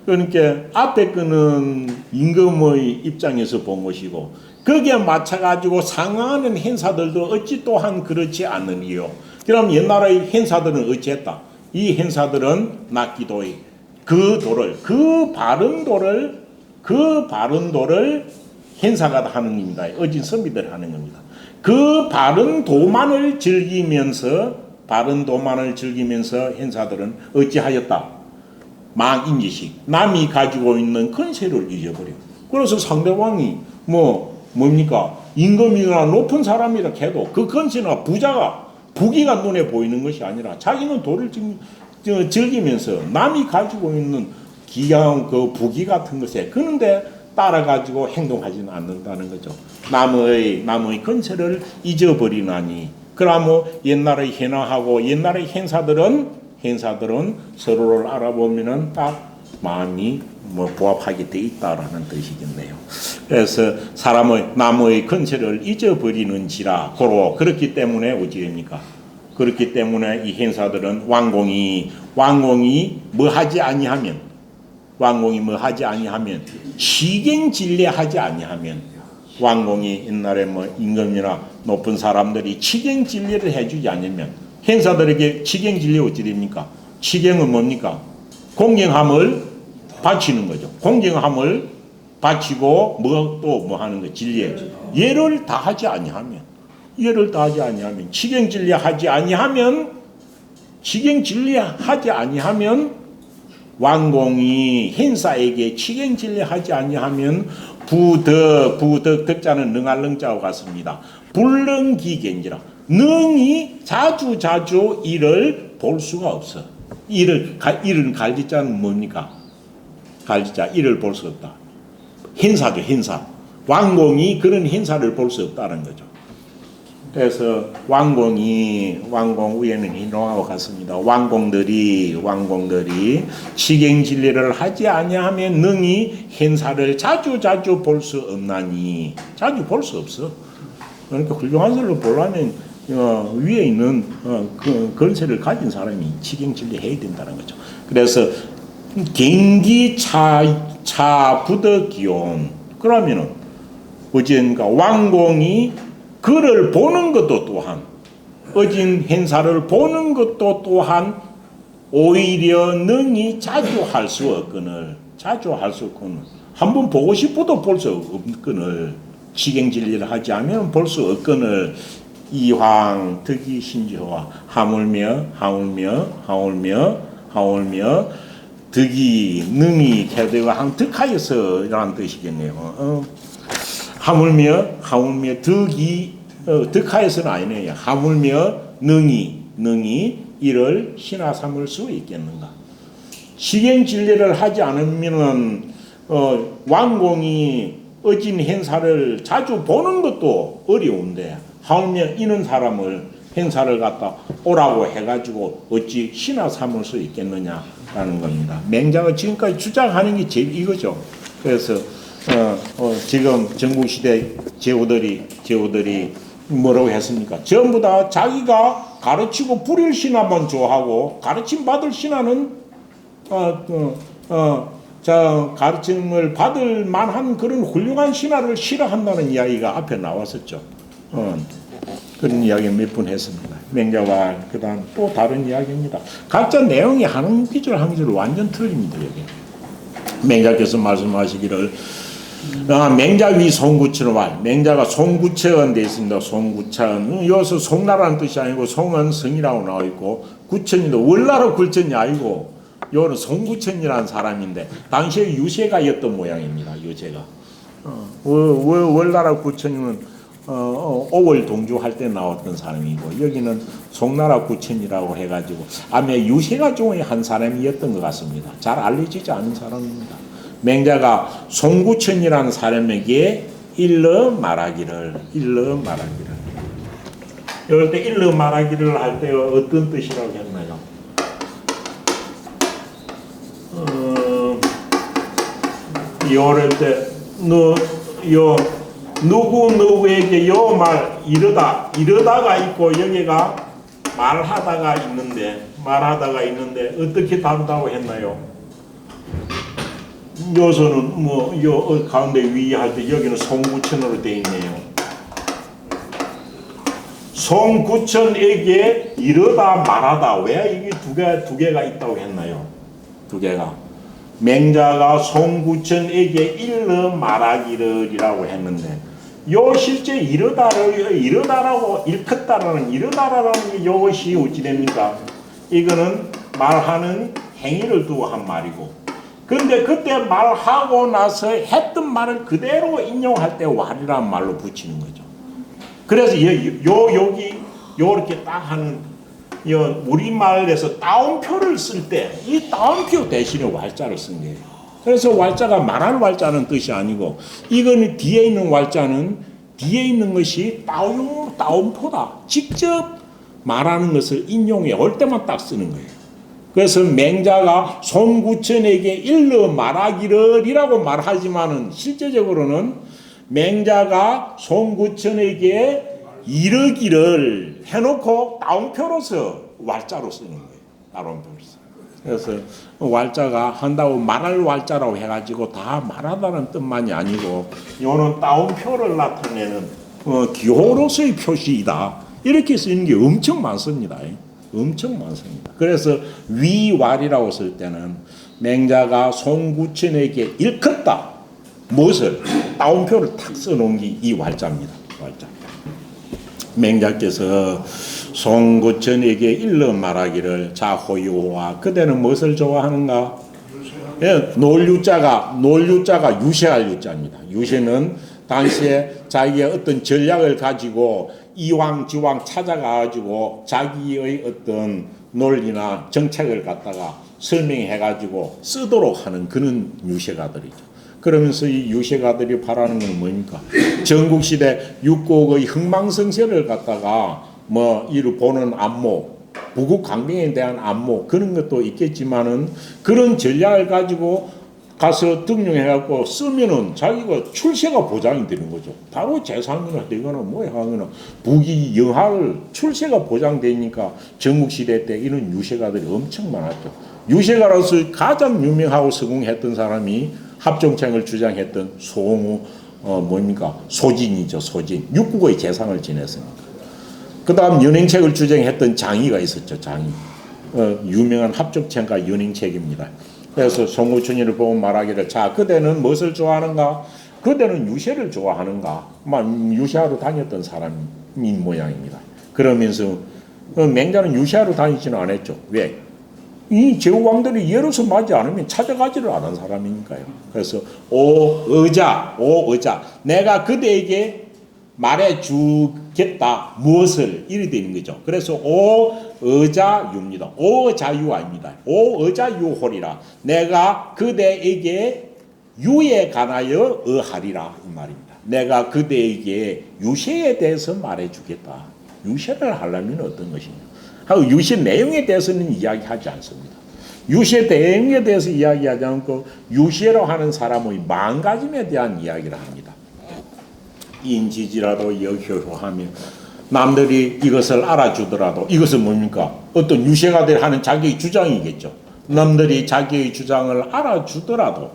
[SPEAKER 1] 그러니까 앞에 거는 임금의 입장에서 본 것이고, 거기에 맞춰가지고 상하는 행사들도 어찌 또한 그렇지 않느니요. 그럼 옛날의 행사들은 어찌했다? 이 행사들은 낫기도의 그 바른 도를 행사가 하는 겁니다. 어진 선비들 하는 겁니다. 그 바른 도만을 즐기면서 행사들은 어찌하였다? 망인지식, 남이 가지고 있는 건세를 잊어버려. 그래서 상대방이 뭡니까? 임금이나 높은 사람이라 해도 그 건세나 부귀가 눈에 보이는 것이 아니라 자기는 도를 즐기면서 남이 가지고 있는 귀한 그 부귀 같은 것에 그런데 따라가지고 행동하지는 않는다는 거죠. 남의 건세를 잊어버리나니. 그러면 옛날의 현황하고 옛날의 행사들은 서로를 알아보면은 딱 마음이 부합하게 돼 있다라는 뜻이겠네요. 그래서 남의 건세를 잊어버리는지라 그렇기 때문에 어찌 됩니까? 그렇기 때문에 이 행사들은 왕공이 뭐 하지 아니하면 치경진례하지 아니하면, 왕공이 옛날에 임금이나 높은 사람들이 치경진례를 해주지 않으면 행사들에게 치경진례 어찌 됩니까? 치경은 뭡니까? 공경함을 바치는 거죠. 공경함을 바치고 뭐 하는 거? 진례. 예를 다하지 아니하면 치경진례하지 아니하면 왕공이 행사에게 치경진례하지 아니하면 부덕 덕자는 능할 능자와 같습니다. 불능기견지라. 능히 자주 이를 볼 수가 없어. 이를 갈지자는 뭡니까? 갈지자 이를 볼 수 없다. 행사죠, 행사. 왕공이 그런 행사를 볼 수 없다는 거죠. 그래서 왕공 위에는 인용하고 같습니다. 왕공들이 치경진리를 하지 아니하면 능히 행사를 자주 볼 수 없나니. 자주 볼 수 없어. 그러니까 훌륭한 설을 보려면 위에 있는 그 건세를 가진 사람이 치경진리 해야 된다는 거죠. 그래서 경기 부덕기용. 그러면은 어젠가 왕공이 그를 보는 것도 또한 어진 행사를 보는 것도 또한 오히려 능히 자주 할 수 없거늘 한번 보고 싶어도 볼 수 없거늘 치경진리를 하지 않으면 볼 수 없거늘 이황 득이 신조와 하물며 득이 능히 개대와 항득하여서 이라는 뜻이겠네요. 하물며 득이 득하여서는 아니네요. 하물며 능히 이를 신하 삼을 수 있겠는가? 치경진리를 하지 않으면은 왕공이 어진 행사를 자주 보는 것도 어려운데 하물며 이는 사람을 행사를 갖다 오라고 해가지고 어찌 신하 삼을 수 있겠느냐라는 겁니다. 맹자가 지금까지 주장하는 게 제일 이거죠. 그래서 지금 전국시대 제후들이 뭐라고 했습니까? 전부 다 자기가 가르치고 부릴 신하만 좋아하고 가르침 받을 신하는 가르침을 받을 만한 그런 훌륭한 신하를 싫어한다는 이야기가 앞에 나왔었죠. 그런 이야기 몇 번 했습니다. 맹자와 그다음 또 다른 이야기입니다. 각자 내용이 한 기절 완전 틀립니다. 여기 맹자께서 말씀하시기를 맹자위 송구천왈. 맹자가 송구천 되어 있습니다. 송구천. 여기서 송나라는 뜻이 아니고 송은 성이라고 나와 있고 구천이도 월나라 구천이 아니고 요는 송구천이라는 사람인데 당시에 유세가였던 모양입니다. 유세가. 월나라 구천이는 5월 동주할 때 나왔던 사람이고 여기는 송나라 구천이라고 해가지고 아마 유세가 중에 한 사람이었던 것 같습니다. 잘 알려지지 않은 사람입니다. 맹자가 송구천이라는 사람에게 일러 말하기를 이럴 때 일러 말하기를 할 때 어떤 뜻이라고 했나요? 이럴 때 누구에게 요 말 이러다가 있고 여기가 말하다가 있는데 어떻게 다루다고 했나요? 요서는 요 가운데 위 할 때 여기는 송구천으로 되어 있네요. 송구천에게 이러다 말하다. 왜 이게 두 개가 있다고 했나요? 두 개가. 맹자가 송구천에게 일러 말하기를이라고 했는데 요 실제 이러다라고 일컫다라는 이것이 어찌 됩니까? 이거는 말하는 행위를 두고 한 말이고 근데 그때 말하고 나서 했던 말을 그대로 인용할 때 왈이라는 말로 붙이는 거죠. 그래서 여기 요렇게 딱 하는 우리말에서 따옴표를 쓸 때 이 따옴표 대신에 왈자를 쓴 거예요. 그래서 왈자가 말할 왈자는 뜻이 아니고 이거는 뒤에 있는 왈자는 뒤에 있는 것이 따옴표다. 직접 말하는 것을 인용해 올 때만 딱 쓰는 거예요. 그래서 맹자가 송구천에게 일러 말하기를이라고 말하지만은 실제적으로는 맹자가 송구천에게 이르기를 해놓고 따옴표로서 왈자로 쓰는 거예요. 따옴표로서. 그래서 왈자가 한다고 말할 왈자라고 해가지고 다 말하다는 뜻만이 아니고 이거는 따옴표를 나타내는 기호로서의 표시이다. 이렇게 쓰는 게 엄청 많습니다. 엄청 많습니다. 그래서 위왈이라고 쓸 때는 맹자가 송구천에게 일컫다. 무엇을? 따옴표를 탁 써놓은 게 이 왈자입니다. 왈자. 맹자께서 송구천에게 일러 말하기를 자호유와 그대는 무엇을 좋아하는가? 예, 놀유자가 유세할 유자입니다. 유세는 당시에 자기의 어떤 전략을 가지고 이왕지왕 찾아가가지고 자기의 어떤 논리나 정책을 갖다가 설명해가지고 쓰도록 하는 그런 유세가들이죠. 그러면서 이 유세가들이 바라는 건 뭡니까? 전국시대 육국의 흥망성쇠를 갖다가 뭐 이를 보는 안목, 부국 강병에 대한 안목 그런 것도 있겠지만은 그런 전략을 가지고 가서 등용해갖고 쓰면은 자기가 출세가 보장이 되는 거죠. 바로 재상이나 되거나 뭐야 하거나 부귀 영화를 출세가 보장되니까 전국시대 때 이런 유세가들이 엄청 많았죠. 유세가로서 가장 유명하고 성공했던 사람이 합정책을 주장했던 송우 뭡니까 소진이죠. 소진. 육국의 재상을 지냈으니까. 그 다음 연행책을 주장했던 장이가 있었죠. 장이. 유명한 합정책과 연행책입니다. 그래서 송우춘이를 보고 말하기를 자 그대는 무엇을 좋아하는가? 그대는 유세를 좋아하는가? 유세하러 다녔던 사람인 모양입니다. 그러면서 맹자는 유세하러 다니지는 않았죠. 왜? 이 제후왕들이 예로서 맞지 않으면 찾아가지를 않은 사람이니까요. 그래서 오 의자 내가 그대에게 말해주겠다 무엇을 이래 되는 거죠. 그래서 오 의자유입니다. 오 자유 아닙니다. 오 의자유홀이라 내가 그대에게 유에 관하여 의하리라 이 말입니다. 내가 그대에게 유세에 대해서 말해주겠다. 유세를 하려면 어떤 것이냐 하고 유세 내용에 대해서는 이야기하지 않습니다. 유세 내용에 대해서 이야기하지 않고 유세로 하는 사람의 마음가짐에 대한 이야기를 합니다. 인지지라도 여효효하며 남들이 이것을 알아주더라도 이것은 뭡니까? 어떤 유세가 하는 자기의 주장이겠죠. 남들이 자기의 주장을 알아주더라도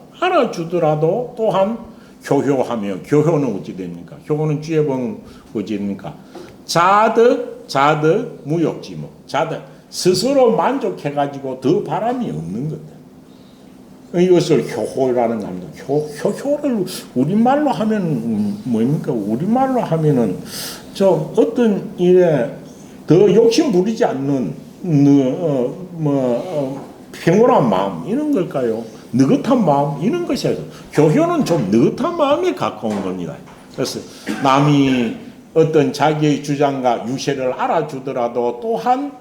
[SPEAKER 1] 또한 교효하며 교효는 어찌 됩니까? 효는 주예봉 어찌 됩니까? 자득 무욕지목 자득 스스로 만족해가지고 더 바람이 없는 것들. 이것을 효호라는 겁니다. 효호를 우리말로 하면 뭡니까? 우리말로 하면은 좀 어떤 일에 더 욕심 부리지 않는 평온한 마음 이런 걸까요? 느긋한 마음 이런 것이에요. 효효는 좀 느긋한 마음에 가까운 겁니다. 그래서 남이 어떤 자기의 주장과 유세를 알아주더라도 또한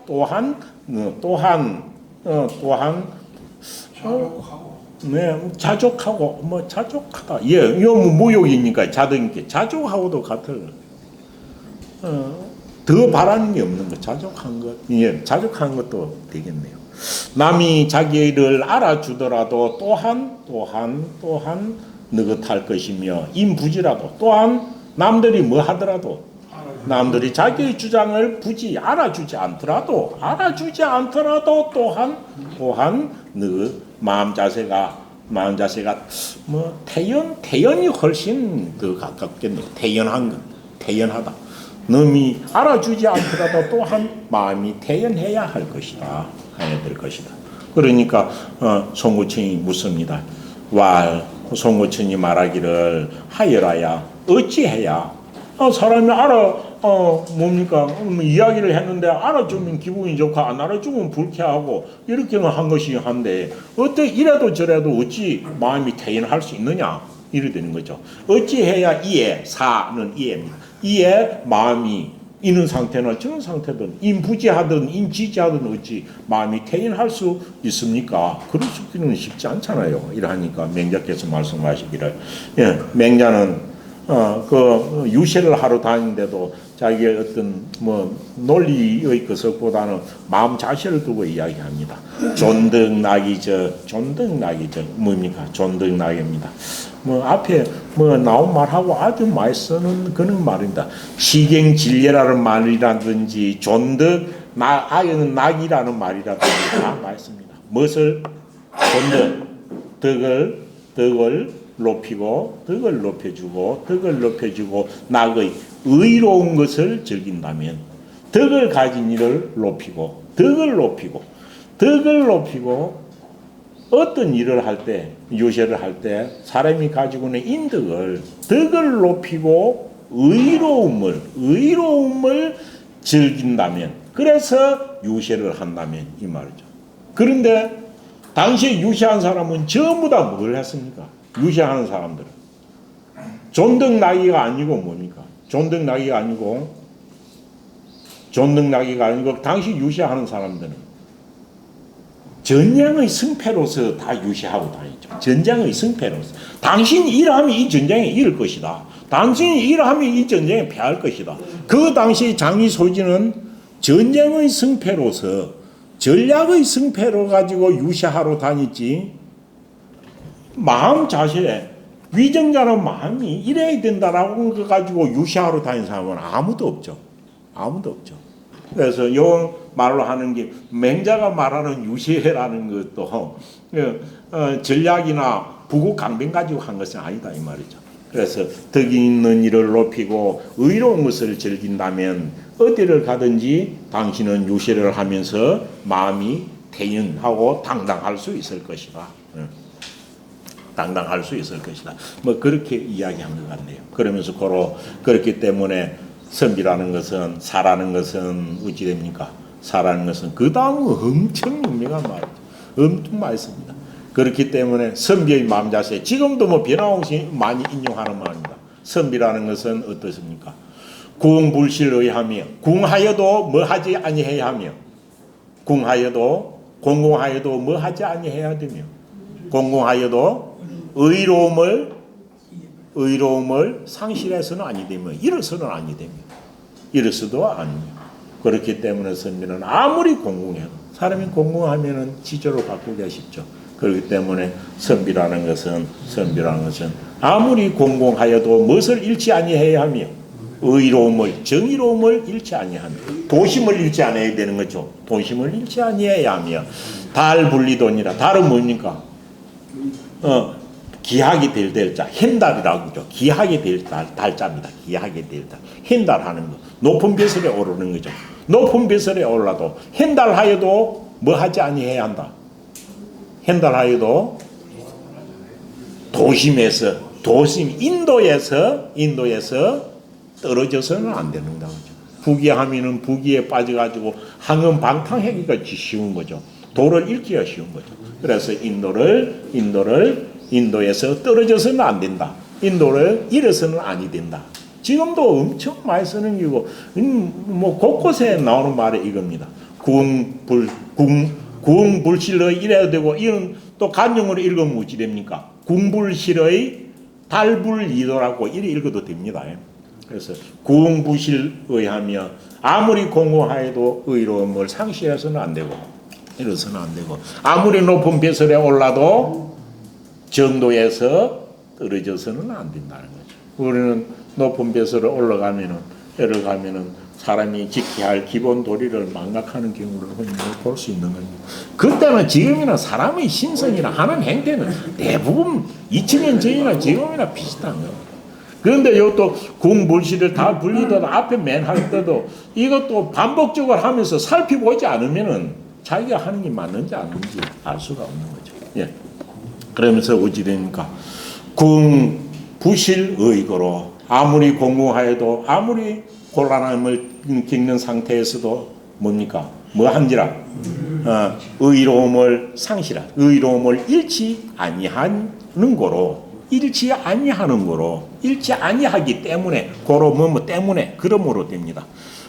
[SPEAKER 1] 자족하고 자족하다. 예, 이거 무욕이니까 자득이니까 자족하고도 같을. 더 바라는 게 없는 것, 자족한 것. 예, 자족한 것도 되겠네요. 남이 자기를 알아주더라도 또한 느긋할 것이며 인부지라도 또한 남들이 뭐 하더라도 남들이 자기의 주장을 굳이 알아주지 않더라도 또한 마음 자세가 뭐 태연이 훨씬 더 가깝겠네요. 태연하다. 남이 알아주지 않더라도 또한 마음이 태연해야 할 것이다. 해야 될 것이다. 그러니까 송구천이 묻습니다. 송구천이 말하기를 하여라야 어찌해야 사람이 뭡니까? 이야기를 했는데 알아주면 기분이 좋고 안 알아주면 불쾌하고 이렇게는 한 것이 한데 어떻게 이래도 저래도 어찌 마음이 태연할 수 있느냐 이래 되는 거죠. 어찌해야 사는 이해입니다. 이해 마음이 있는 상태나 저런 상태든 인부지하든 인지지하든 어찌 마음이 태연할 수 있습니까? 그럴 수 있기는 쉽지 않잖아요. 이러하니까 맹자께서 말씀하시기를 맹자는 그 유세를 하러 다니는데도 자기의 어떤 논리의 것보다는 마음 자세를 두고 이야기합니다. 존득나기저 뭡니까? 존득나기입니다. 앞에 나온 말하고 아주 많이 쓰는 그런 말입니다. 시갱진례라는 말이라든지 낙이라는 말이라든지 다 많습니다. 무엇을 덕을 높이고 덕을 높여주고 낙의 의로운 것을 즐긴다면 덕을 가진 이를 높이고 어떤 일을 할 때 유세를 할 때 사람이 가지고 있는 인덕을 덕을 높이고 의로움을 즐긴다면 그래서 유세를 한다면 이 말이죠. 그런데 당시에 유세한 사람은 전부 다 뭘 했습니까? 유세하는 사람들은 존덕나기가 아니고 뭡니까? 존덕나기가 아니고 존능나기가 아니고 당시 유시하는 사람들은 전쟁의 승패로서 다 유시하고 다니죠. 전쟁의 승패로서. 당신이 일하면 이 전쟁에 이길 것이다. 당신이 일하면 이 전쟁에 패할 것이다. 그 당시 장리 소진은 전쟁의 승패로서 전략의 승패로 가지고 유시하러 다녔지 마음 자신에 위정자는 마음이 이래야 된다라고 거 가지고 유시하러 다니는 사람은 아무도 없죠. 아무도 없죠. 그래서 요 말로 하는 게 맹자가 말하는 유시라는 것도 전략이나 부국 강변 가지고 한 것은 아니다 이 말이죠. 그래서 덕이 있는 일을 높이고 의로운 것을 즐긴다면 어디를 가든지 당신은 유시를 하면서 마음이 태연하고 당당할 수 있을 것이다. 당당할 수 있을 것이다. 뭐 그렇게 이야기한 것 같네요. 그러면서 그렇기 때문에 선비라는 것은 사라는 것은 어찌 됩니까? 사라는 것은 그 다음 엄청 유명한 말이죠. 엄청 많습니다. 그렇기 때문에 선비의 마음 자세 지금도 뭐 변함없이 많이 인용하는 말입니다. 선비라는 것은 어떻습니까? 궁불실의하며 궁하여도 뭐 하지 아니해야 하며 궁하여도 공공하여도 뭐 하지 아니해야 되며 공공하여도 의로움을 상실해서는 아니 되며 잃어서는 아니 되며 잃어서도 아니며 그렇기 때문에 선비는 아무리 공공해도 사람이 공공하면은 지조로 바꾸기가 쉽죠. 그렇기 때문에 선비라는 것은 아무리 공공하여도 무엇을 잃지 아니해야 하며 정의로움을 잃지 아니하며 도심을 잃지 않아야 되는 거죠. 도심을 잃지 아니해야 하며 달분리돈이라 달은 뭡니까? 기하게 될 달자 hen달이라고 하죠. 기하게 될 달자입니다. 기하게 될 달. hen달하는 거. 높은 벼슬에 오르는 거죠. 높은 벼슬에 올라도 hen달하여도 뭐 하지 아니해야 한다. hen달하여도 인도에서 떨어져서는 안 되는다. 부귀하면은 부귀에 빠져가지고 항응방탕하기가 쉬운 거죠. 도를 잃기가 쉬운 거죠. 그래서 인도에서 떨어져서는 안 된다. 인도를 잃어서는 아니 된다. 지금도 엄청 많이 쓰는 기고 뭐 곳곳에 나오는 말이 이겁니다. 궁불실의 이래야 되고 이런 또 간용으로 읽으면 어찌 됩니까? 궁불실의 달불이도라고 이래 읽어도 됩니다. 그래서 궁불실의 하며 아무리 공공하여도 의로움을 상실해서는 안 되고 이래서는 안 되고 아무리 높은 벼슬에 올라도 정도에서 떨어져서는 안 된다는 거죠. 우리는 높은 벼슬에 올라가면은 사람이 지켜야 할 기본 도리를 망각하는 경우를 볼 수 있는 겁니다. 그때는 지금이나 사람의 신성이나 하는 행태는 대부분 2000년 전이나 지금이나 비슷한 겁니다. 그런데 이것도 궁불실을 다 불리더라도 앞에 맨 할 때도 이것도 반복적으로 하면서 살펴보지 않으면은 자기가 하는 게 맞는지 아닌지 알 수가 없는 거죠. 예. 그러면서 어찌 됩니까? 궁부실의거로 아무리 공공하여도 아무리 곤란함을 겪는 상태에서도 뭡니까? 뭐 한지라 의로움을 상실한 의로움을 잃지 아니하는 거로 잃지 아니하기 때문에 고로 때문에 그러므로 됩니다.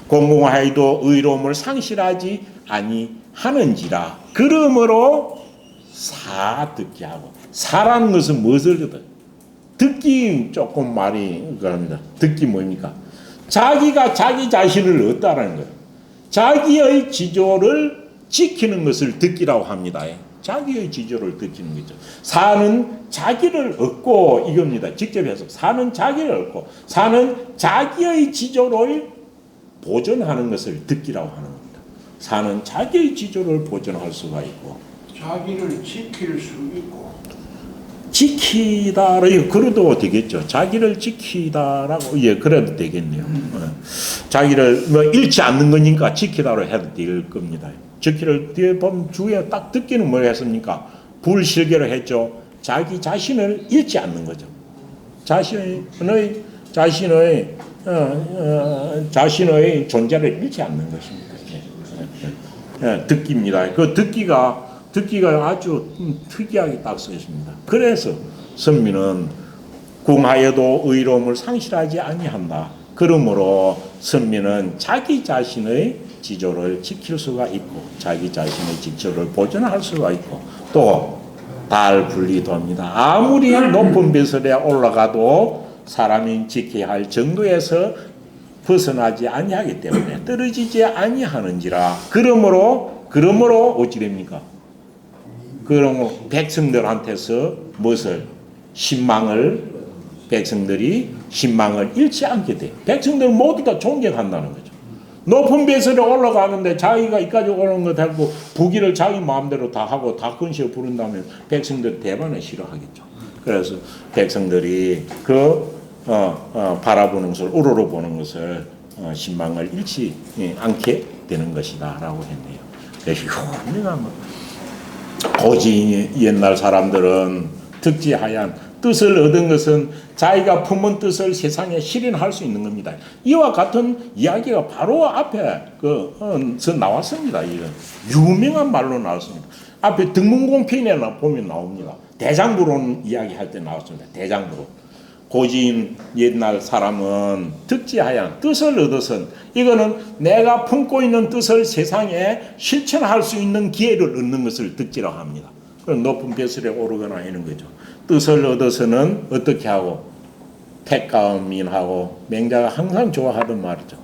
[SPEAKER 1] 공공하여도 의로움을 상실하지 아니하는지라 그러므로 듣기 하고 사라는 것은 무엇을 듣기 조금 말이 그럽니다. 듣기 뭡니까? 자기가 자기 자신을 얻다라는 거예요. 자기의 지조를 지키는 것을 듣기라고 합니다. 자기의 지조를 듣기는 거죠. 사는 자기를 얻고 이겁니다. 직접 해서 사는 자기를 얻고 사는 자기의 지조를 보존하는 것을 듣기라고 하는 겁니다. 사는 자기의 지조를 보존할 수가 있고
[SPEAKER 2] 자기를 지킬 수 있고
[SPEAKER 1] 지키다를 그래도 되겠죠. 자기를 지키다라고 그래도 되겠네요. 자기를 잃지 않는 거니까 지키다로 해도 될 겁니다. 지키를 뒤에 보면 주에 딱 듣기는 뭘 했습니까? 불실계를 했죠. 자기 자신을 잃지 않는 거죠. 자신의 존재를 잃지 않는 것입니다. 듣기입니다. 그 듣기가 아주 특이하게 딱 써 있습니다. 그래서 선비는 궁하여도 의로움을 상실하지 아니한다. 그러므로 선민은 자기 자신의 지조를 지킬 수가 있고 자기 자신의 지조를 보존할 수가 있고 또 달분리도입니다. 아무리 높은 벼슬에 올라가도 사람이 지켜야 할 정도에서 벗어나지 아니하기 때문에 떨어지지 아니하는지라. 그러므로 어찌됩니까? 그러므로 백성들한테서 무엇을 백성들이 신망을 잃지 않게 돼. 백성들 모두 다 존경한다는 거죠. 높은 벼슬에 올라가는데 자기가 이까지 오는 거 되고 부귀를 자기 마음대로 다 하고 다 건시어 부른다면 백성들 대반을 싫어하겠죠. 그래서 백성들이 바라보는 것을 우러러보는 것을 신망을 잃지 않게 되는 것이다라고 했네요. 그래서 유명한 고지 옛날 사람들은 득지하얀 뜻을 얻은 것은 자기가 품은 뜻을 세상에 실현할 수 있는 겁니다. 이와 같은 이야기가 바로 앞에 나왔습니다. 이건 유명한 말로 나왔습니다. 앞에 등문공편에 보면 나옵니다. 대장부론 이야기할 때 나왔습니다. 대장부론. 고지인 옛날 사람은 득지하얀 뜻을 얻어선 이거는 내가 품고 있는 뜻을 세상에 실천할 수 있는 기회를 얻는 것을 득지라고 합니다. 그럼 높은 벼슬에 오르거나 하는 거죠. 뜻을 얻어서는 어떻게 하고 택가음인하고 맹자가 항상 좋아하던 말이죠.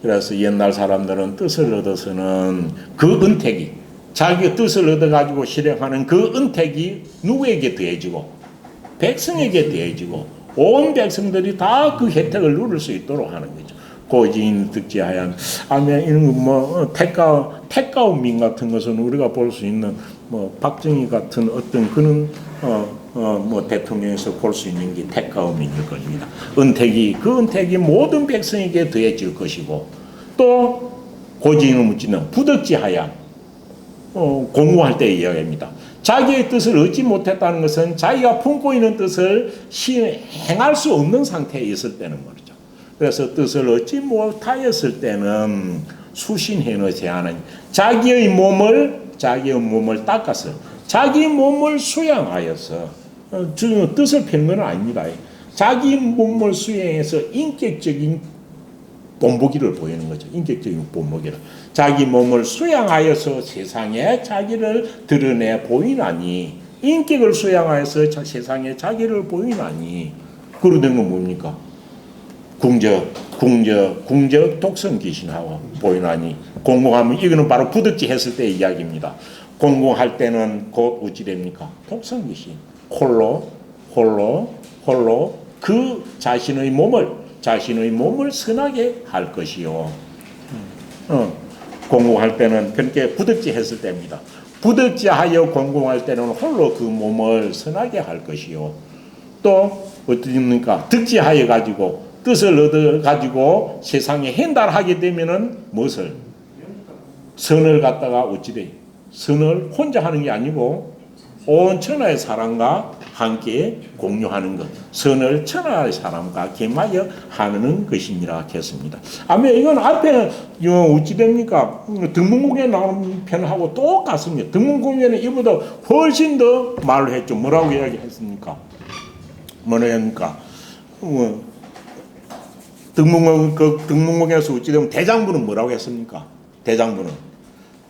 [SPEAKER 1] 그래서 옛날 사람들은 뜻을 얻어서는 그 은택이 자기 뜻을 얻어가지고 실행하는 그 은택이 누구에게 더해지고 백성에게 더해지고 온 백성들이 다 그 혜택을 누릴 수 있도록 하는 거죠. 고지인 득지하얀 아면 이런 택가음민 같은 것은 우리가 볼 수 있는 박정희 같은 어떤 그런 대통령에서 볼 수 있는 게 택가음민일 것입니다. 그 은택이 모든 백성에게 더해질 것이고 또 고지인을 묻지는 부득지하얀 공부할 때 이야기합니다. 자기의 뜻을 얻지 못했다는 것은 자기가 품고 있는 뜻을 행할 수 없는 상태에 있을 때는 말이죠. 그래서 뜻을 얻지 못하였을 때는 수신해는 제하는 자기의 몸을 닦아서 자기 몸을 수양하여서 뜻을 펴는 건 아닙니다. 자기 몸을 수양해서 인격적인 본보기를 보이는 거죠. 인격적인 본보기를. 자기 몸을 수양하여서 세상에 자기를 드러내 보이나니 인격을 수양하여서 세상에 자기를 보이나니 그러던 건 뭡니까? 궁적 독성 귀신하고 보이나니 공공하면 이거는 바로 부득지 했을 때의 이야기입니다. 공공할 때는 곧 어찌 됩니까? 독성 귀신 홀로 그 자신의 몸을 선하게 할 것이요. 공공할 때는 그렇게 부득지 했을 때입니다. 부득지하여 공공할 때는 홀로 그 몸을 선하게 할 것이요. 또 어떻습니까? 득지하여 가지고 뜻을 얻어 가지고 세상에 hen달하게 되면은 무엇을 선을 갖다가 어찌 돼? 선을 혼자 하는 게 아니고 온 천하의 사람과 함께 공유하는 것, 선을 천하의 사람과 겸하여 하는 것이니라 했습니다. 아마 이건 앞에 어찌 됩니까? 등문공에 나오는 편하고 똑같습니다. 등문공에는 이보다 훨씬 더 말을 했죠. 뭐라고 이야기했습니까? 등문공에서 어찌 되면 대장부는 뭐라고 했습니까? 대장부는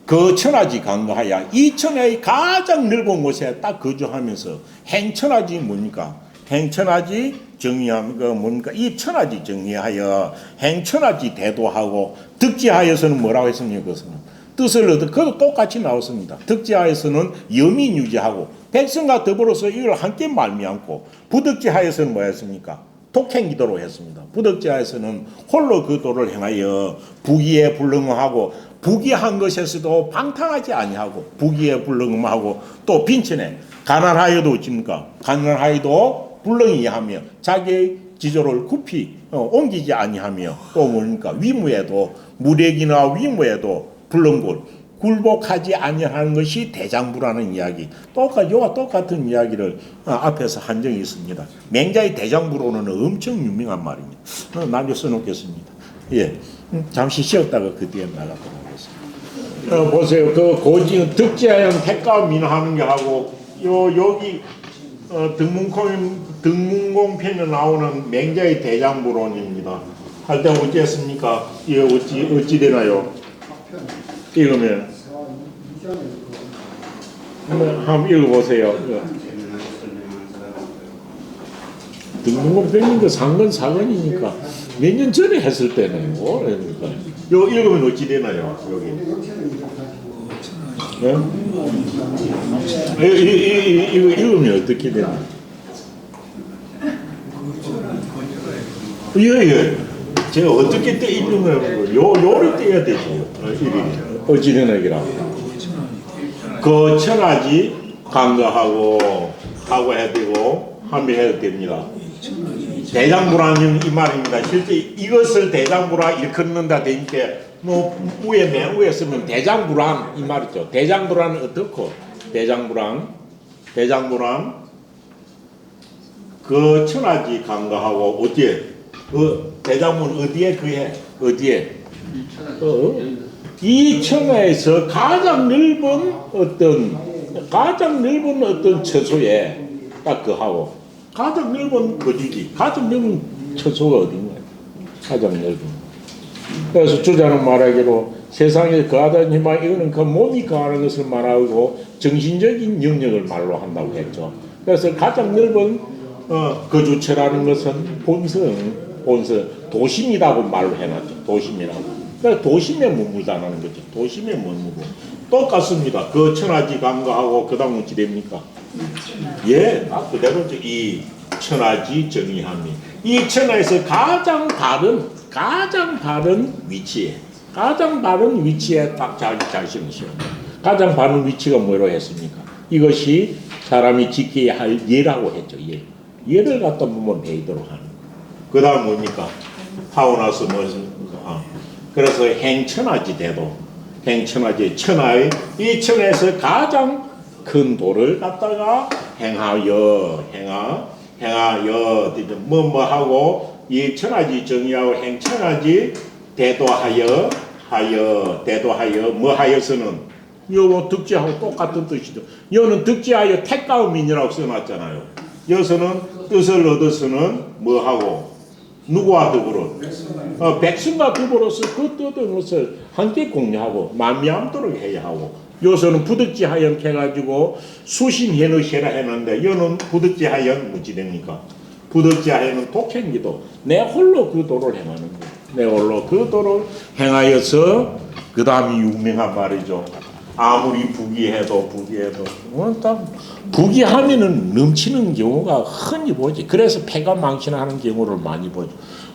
[SPEAKER 1] 그 천하지 강거하야 이 천하의 가장 넓은 곳에 딱 거주하면서 행천하지 뭡니까? 행천하지 정의하면 뭡니까? 이 천하지 정의하여 행천하지 대도하고 득지하여서는 뭐라고 했습니까? 그것은 뜻을 얻어 그것도 똑같이 나왔습니다. 득지하여서는 염인 유지하고 백성과 더불어서 이걸 함께 말미암고 부득지하여서는 뭐였습니까? 독행기도로 했습니다. 부득지하여서는 홀로 그 도를 행하여 부귀에 불능하고 부귀한 것에서도 방탕하지 아니하고 부귀에 불능하고 또 빈천에 가난하여도 어찌입니까? 가난하여도 불능이하며 자기의 지조를 kup이 옮기지 아니하며 또 뭡니까? 위무에도 무력이나 위무에도 굴복하지 아니하는 것이 대장부라는 이야기. 요가 똑같은 이야기를 앞에서 한 적이 있습니다. 맹자의 대장부로는 엄청 유명한 말입니다. 나중에 써놓겠습니다. 예, 잠시 쉬었다가 그 뒤에 나가도록 하겠습니다. 보세요. 그 고지 득지하연 택가민하는 게 하고 여기 등문공편에 나오는 맹자의 대장부론입니다. 할 때 어찌 했습니까? 이거 어찌 되나요? 읽으면 한번 읽어보세요. 등록금 뺏는 거 상건 사건이니까 몇 년 전에 했을 때는 그러니까 요 읽으면 어찌 되나요? 여기 이거 읽으면 어떻게 되나? 예. 제가 어떻게 떼 읽으면 요를 떼야 되죠. 어찌 되나 이라고. 그 천하지 간거하고 하고 해야 되고 하면 해야 됩니다. 대장부라는 이 말입니다. 실제 이것을 대장부라 일컫는다 되니까 뭐 위에 맨 위에 쓰면 대장부란 이 말이죠. 대장부란은 어떻고 대장부란 그 천하지 간거하고 어디에 그 대장부는 어디에 그해 어디에 이 천하에서 가장 넓은 어떤 처소에 딱 그하고 가장 넓은 거주지, 가장 넓은 처소가 어딘가요? 가장 넓은. 그래서 주자는 말하기로 세상에 거하다는 희망 이거는 그 몸이 거하는 것을 말하고 정신적인 영역을 말로 한다고 했죠. 그래서 가장 넓은 거주처라는 것은 본성, 도심이라고 말로 해놨죠. 도심이라고. 그러니까 도심에 머물다는 거죠. 도심에 머물고 똑같습니다. 그 천하지 간거하고 그 다음 어찌 됩니까? 예, 딱 그대로죠. 이 천하지 정의함이 이 천하에서 가장 바른 위치에 딱 자기 자신을 세워. 가장 바른 위치가 뭐라고 했습니까? 이것이 사람이 지켜야 할 예라고 했죠. 예를 갖다 보면 배이도록 하는. 그 다음 뭡니까? 하고 나서 그래서 행천하지 대도, 행천하지 천하의 이 천하에서 가장 큰 도를 갖다가 행하여 뭐하고 이 천하지 정의하고 행천하지 대도하여 뭐 하여서는 요거 득지하고 똑같은 뜻이죠. 여는 득지하여 택가음인이라고 써놨잖아요. 여서는 뜻을 얻어서는 뭐하고 누구와 더불어 백성과 더불어서 그 뜻의 것을 함께 공유하고 만미암도록 해야 하고 요서는 부득지하연 해가지고 수신해놓으시라 했는데 여는 부득지하연 무지 됩니까? 부득지하연은 독행기도 내 홀로 그 도를 행하는 거예요. 내 홀로 그 도를 행하여서 그 다음이 유명한 말이죠. 아무리 부귀해도 부귀하면은 넘치는 경우가 흔히 보지. 그래서 패가 망신하는 경우를 많이 보죠.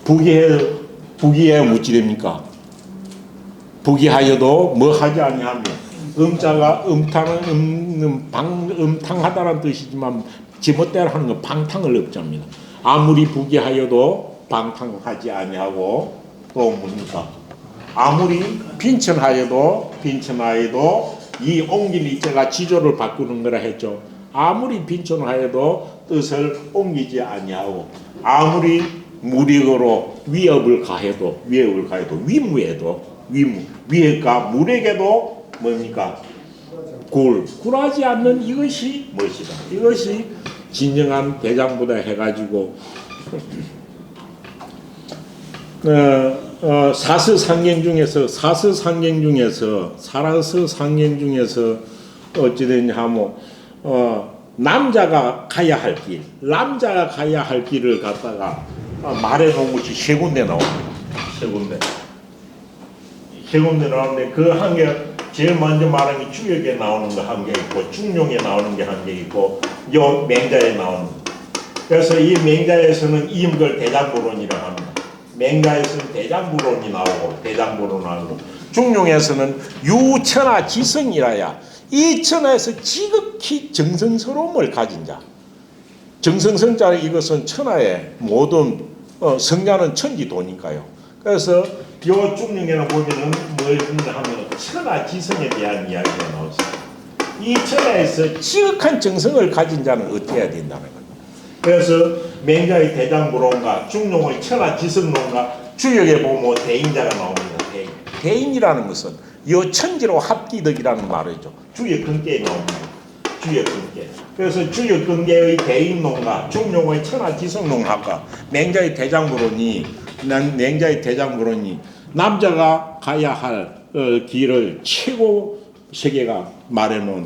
[SPEAKER 1] 부귀해 무지 됩니까? 부귀하여도 뭐 하지 아니하면 음자가 음탕하다는 뜻이지만 지멋대로 하는 건 방탕을 없잡니다. 아무리 부귀하여도 방탕하지 아니하고 또 뭡니까? 아무리 빈천하여도 이 옮길 이자가 지조를 바꾸는 거라 했죠. 아무리 빈천하여도 뜻을 옮기지 아니하고 아무리 무력으로 위협을 가해도 위협과 무력에도 뭡니까? 굴하지 않는 이것이 무엇이다. 이것이 진정한 대장부다 해가지고 사서상경 중에서 어찌됐냐 하면 남자가 가야 할 길을 갖다가 말해놓은 것이 세 군데 나옵니다. 세 군데 나오는데 그 한 개 제일 먼저 말한 게 주역에 나오는 거 한 개 있고 중용에 나오는 게 한 개 있고 요 맹자에 나오는 거. 그래서 이 맹자에서는 이음걸 대장부론이라고 합니다. 맹자에서는 대장부론이 나오고 중용에서는 유천하 지성이라야 이 천하에서 지극히 정성스러움을 가진 자. 정성성자 이것은 천하의 모든 성자는 천지도니까요. 그래서 요 중용에는 보면은 뭘 하면 천하 지성에 대한 이야기가 나오죠. 이 천하에서 지극한 정성을 가진 자는 어떻게 해야 된다는 거예요. 그래서 맹자의 대장부론과 중용의 천하 지성론과 주역에 보면 대인자가 나옵니다. 대인이라는 것은 요 천지로 합기덕이라는 말이죠. 주역 근께에 나옵니다. 주역근계. 그래서 주역근계의 대인론가, 중용의 천하지성론학과, 맹자의 대장부론이 남자가 가야 할 길을 최고 세계가 말해놓은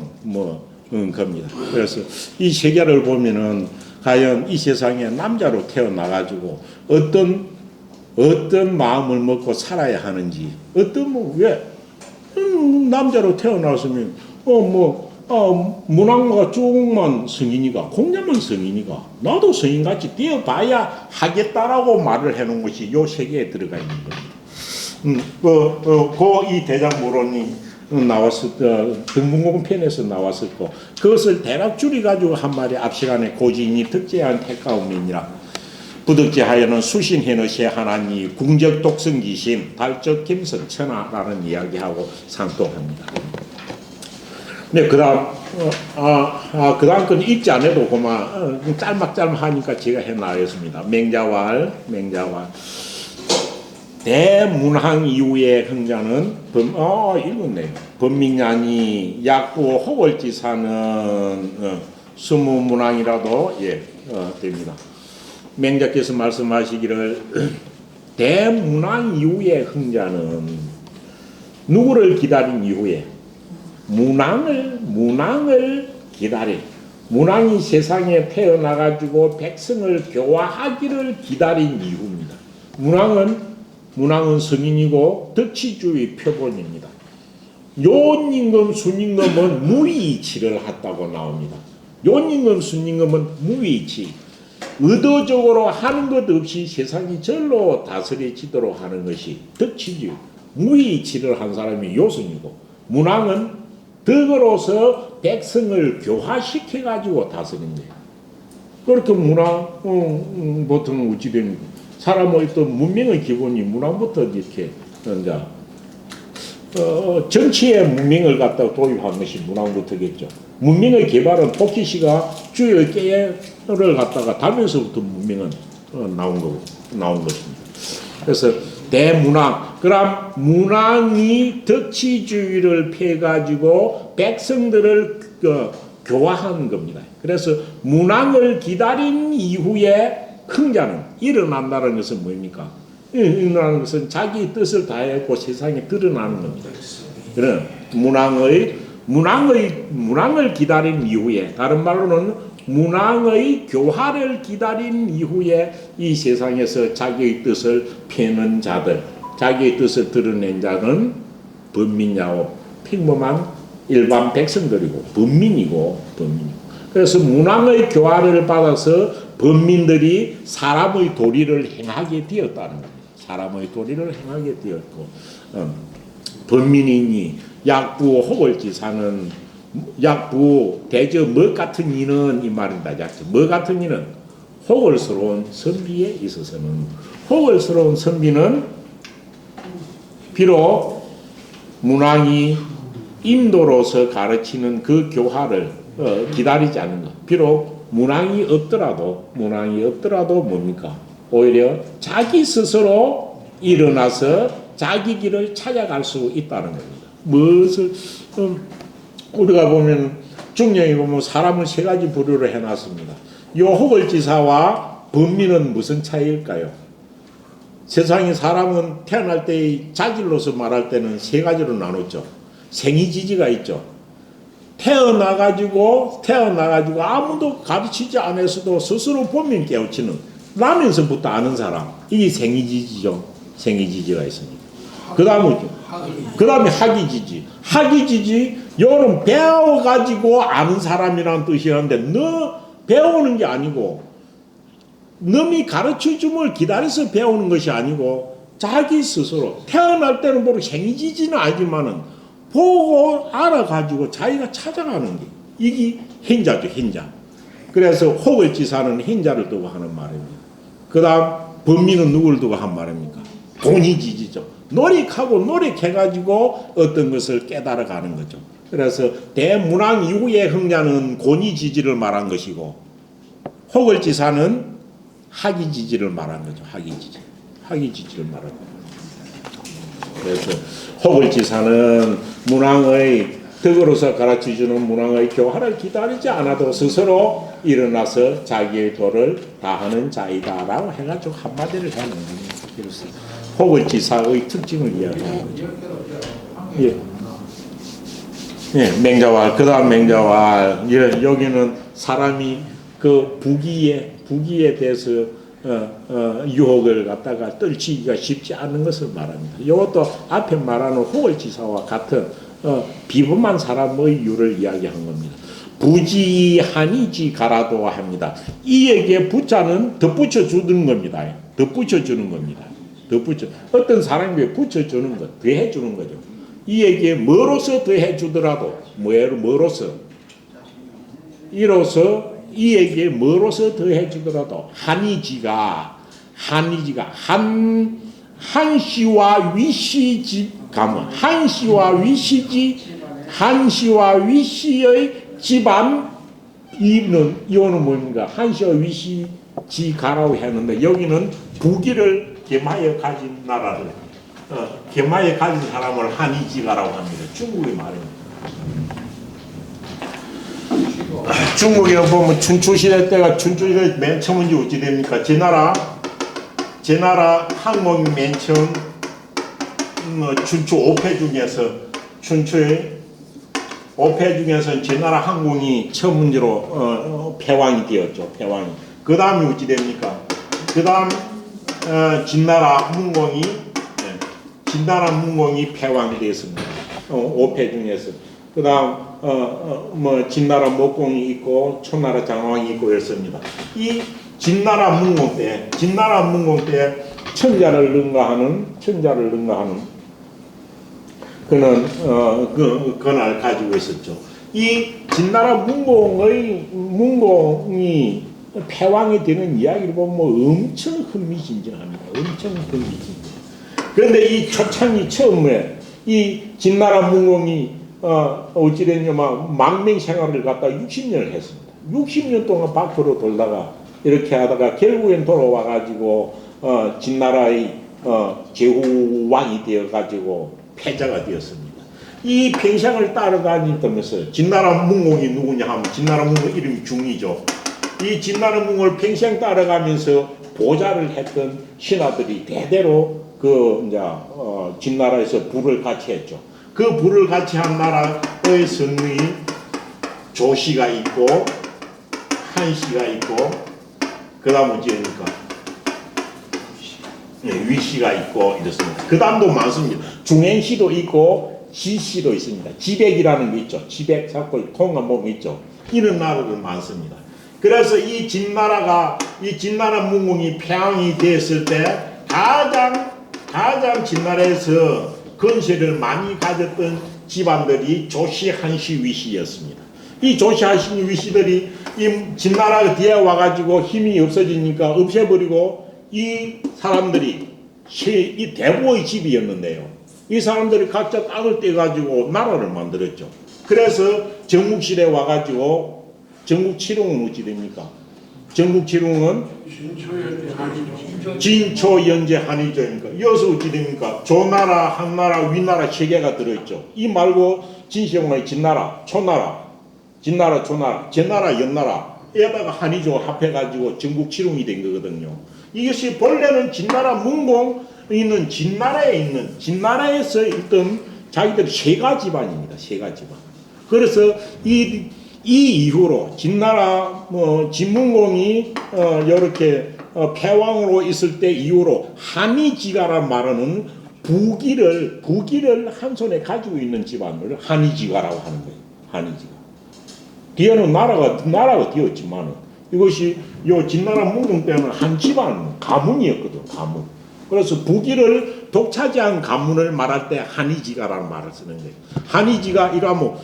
[SPEAKER 1] 겁니다. 그래서 이 세계를 보면은 과연 이 세상에 남자로 태어나가지고 어떤 마음을 먹고 살아야 하는지, 왜 남자로 태어났으면 문학과 쭉만 성인이가, 공자만 성인이가, 나도 성인같이 되어봐야 하겠다라고 말을 해놓은 것이 요 세계에 들어가 있는 겁니다. 이 대장부론이 등분공 편에서 나왔었고, 그것을 대략 줄여가지고 한 말이 앞 시간에 고지인이 득제한 택가움이니라. 부득제하여는 수신해너시 하나니 궁적 독성기심 달적 김선 천하라는 이야기하고 상통합니다. 네, 그다음 그다음 건 읽지 않아도 그만 짤막짤막하니까 제가 해놔야겠습니다. 맹자왈 대문항 이후의 흥자는 읽었네요. 범민ஞா 약부 호걸지사는 스무문항이라도 됩니다. 맹자께서 말씀하시기를 대문항 이후의 흥자는 누구를 기다린 이후에 문항을 기다린, 문항이 세상에 태어나가지고 백성을 교화하기를 기다린 이후입니다. 문항은 성인이고 덕치주의 표본입니다. 요임금, 순임금은 무의치를 했다고 나옵니다. 요임금, 순임금은 무의치, 의도적으로 하는 것 없이 세상이 절로 다스려지도록 하는 것이 덕치주의, 무의치를 한 사람이 요승이고, 문항은 덕으로서 백성을 교화시켜가지고 다스린 거예요. 그렇게 문항, 보통 어찌 됩니까? 사람의 또 문명의 기본이 문항부터 이렇게, 정치의 문명을 갖다가 도입한 것이 문항부터겠죠. 문명의 개발은 토키시가 주요 깨를 갖다가 달면서부터 문명은 나온 것입니다. 그래서 대문항, 그럼 문항이 덕치주의를 펴가지고 백성들을 교화한 겁니다. 그래서 문항을 기다린 이후에 흥자는 일어난다는 것은 뭡니까? 일어나는 것은 자기 뜻을 다했고 세상에 드러나는 겁니다. 그런 문항을 기다린 이후에, 다른 말로는 문항의 교화를 기다린 이후에 이 세상에서 자기의 뜻을 펴는 자들, 자기의 뜻을 드러낸 자는 범민야오, 평범한 일반 백성들이고 범민이고. 그래서 문항의 교화를 받아서 범민들이 사람의 도리를 행하게 되었다는 겁니다. 사람의 도리를 행하게 되었고, 범민이니 약부 호걸지사는 약부 대저 뭐 같은 이는 이 말입니다. 뭐 같은 이는 호걸스러운 선비에 있어서는, 호걸스러운 선비는 비록 문항이 인도로서 가르치는 그 교화를 기다리지 않는 것, 비록 문항이 없더라도 뭡니까? 오히려 자기 스스로 일어나서 자기 길을 찾아갈 수 있다는 겁니다. 무엇을 우리가 보면 중령에 보면 사람을 세 가지 부류로 해놨습니다. 요 호걸지사와 범민은 무슨 차이일까요? 세상에 사람은 태어날 때의 자질로서 말할 때는 세 가지로 나눴죠. 생이지지가 있죠. 태어나가지고 아무도 가르치지 않았어도 스스로 본명 깨우치는, 나면서부터 아는 사람, 이게 생이지지죠. 생이지지가 있습니다. 그 다음에 학이지지, 요는 배워가지고 아는 사람이라는 뜻이었는데, 너 배우는 게 아니고, 남이 가르쳐줌을 기다려서 배우는 것이 아니고, 자기 스스로, 태어날 때는 모르고 생이지지는 아니지만은, 보고 알아가지고 자기가 찾아가는 게, 이게 행자죠, 행자. 그래서 호걸지사는 행자를 두고 하는 말입니다. 그 다음 범민은 누구를 두고 한 말입니까? 본이지지죠. 노력해가지고 어떤 것을 깨달아가는 거죠. 그래서 대문항 이후의 흥자는 곤이지지를 말한 것이고, 호걸지사는 학이지지를 말한 거죠. 학이지지를 말한 거죠. 그래서 호걸지사는 문항의 덕으로서 가르쳐주는 문왕의 교화를 기다리지 않아도 스스로 일어나서 자기의 도를 다하는 자이다라고 해가지고 한마디를 하는 거예요. 호걸지사의 특징을 이야기하는 거죠. 예. 예, 맹자왈, 그 다음 맹자왈. 예, 여기는 사람이 그 부귀에 대해서 유혹을 갖다가 떨치기가 쉽지 않은 것을 말합니다. 이것도 앞에 말하는 호걸지사와 같은 비범한 사람의 유를 이야기한 겁니다. 부지한이지 가라도 합니다. 이에게 부자는 덧붙여 주는 겁니다. 덧붙여 주는 겁니다. 덧붙여. 어떤 사람에게 붙여주는 것, 더해 주는 거죠. 이에게 뭐로서 더해 주더라도, 뭐로서? 이로써 이에게 뭐로서 더해 주더라도, 한시와 위시지 가문, 한시와 위시의 집안, 이거는 뭡니까? 한시와 위시지 가라고 했는데, 여기는 부귀를 겸하여 가진 나라를, 겸하여 가진 사람을 한이지가라고 합니다. 중국의 말입니다. 중국에 보면 춘추시대 때가, 춘추시대 맨 처음인지 어찌 됩니까? 제 나라 항목이 맨 처음 춘추 5패 중에서, 춘추의 5패 중에서 제 나라 항공이 처음 문제로 패왕이 되었죠. 패왕이. 그 다음이 어찌 됩니까? 그 다음 진나라 문공이 패왕이 되었습니다. 5패 중에서. 그 다음 진나라 목공이 있고 초나라 장왕이 있고 이렇습니다. 이 진나라 문공 때 천자를 능가하는 그는 권한을 가지고 있었죠. 이 진나라 문공이 패왕이 되는 이야기를 보면 엄청 흥미진진합니다. 엄청 흥미진진. 그런데 이 초창이 처음에 이 진나라 문공이 어찌됐냐면 망명 생활을 갖다 60년을 했습니다. 60년 동안 밖으로 돌다가 이렇게 하다가 결국엔 돌아와가지고 진나라의 제후왕이 되어가지고 패자가 되었습니다. 이 평생을 따라다니면서 진나라 문공이 누구냐 하면 진나라 문공 이름이 중이죠. 이 진나라 문공을 평생 따라가면서 보좌를 했던 신하들이 대대로 진나라에서 부를 같이 했죠. 그 부를 같이 한 나라의 성의 조씨가 있고 한씨가 있고 그 다음 어찌입니까? 위씨가 있고 이렇습니다. 그 다음도 많습니다. 중행씨도 있고 지씨도 있습니다. 지백이라는 게 있죠. 지백 잡고 통한 몸이 있죠. 이런 나라들 많습니다. 그래서 이 진나라 문공이 패왕이 됐을 때 가장 진나라에서 건세를 많이 가졌던 집안들이 조씨, 한씨, 위씨였습니다. 이 조씨, 한씨, 위씨들이 이 진나라가 뒤에 와가지고 힘이 없어지니까 없애버리고 이 사람들이 이 대부의 집이었는데요. 이 사람들이 각자 땅을 떼가지고 나라를 만들었죠. 그래서 전국시대에 와가지고 전국칠홍은 어찌 됩니까? 전국칠홍은 진초연제 한의조입니까? 여기서 어찌 됩니까? 조나라, 한나라, 위나라 세 개가 들어있죠. 이 말고 진시홍의 진나라, 초나라, 진나라, 조나라, 제나라, 연나라에다가 한의조 합해가지고 전국칠홍이 된 거거든요. 이것이 본래는 진나라 문공 있는 진나라에서 있던 자기들 세가 집안입니다. 세가 집안. 그래서 이 이후로 진나라 진문공이 이렇게 패왕으로 있을 때 이후로 한이지가란 말은 부기를 한 손에 가지고 있는 집안을 한이지가라고 하는 거예요. 한이지가. 뒤에는 나라가 되었지만 이것이 요 진나라 문공 때는 한 집안 가문이었거든. 가문. 그래서 부기를 독차지한 가문을 말할 때 한이지가라는 말을 쓰는 거예요. 한이지가 이거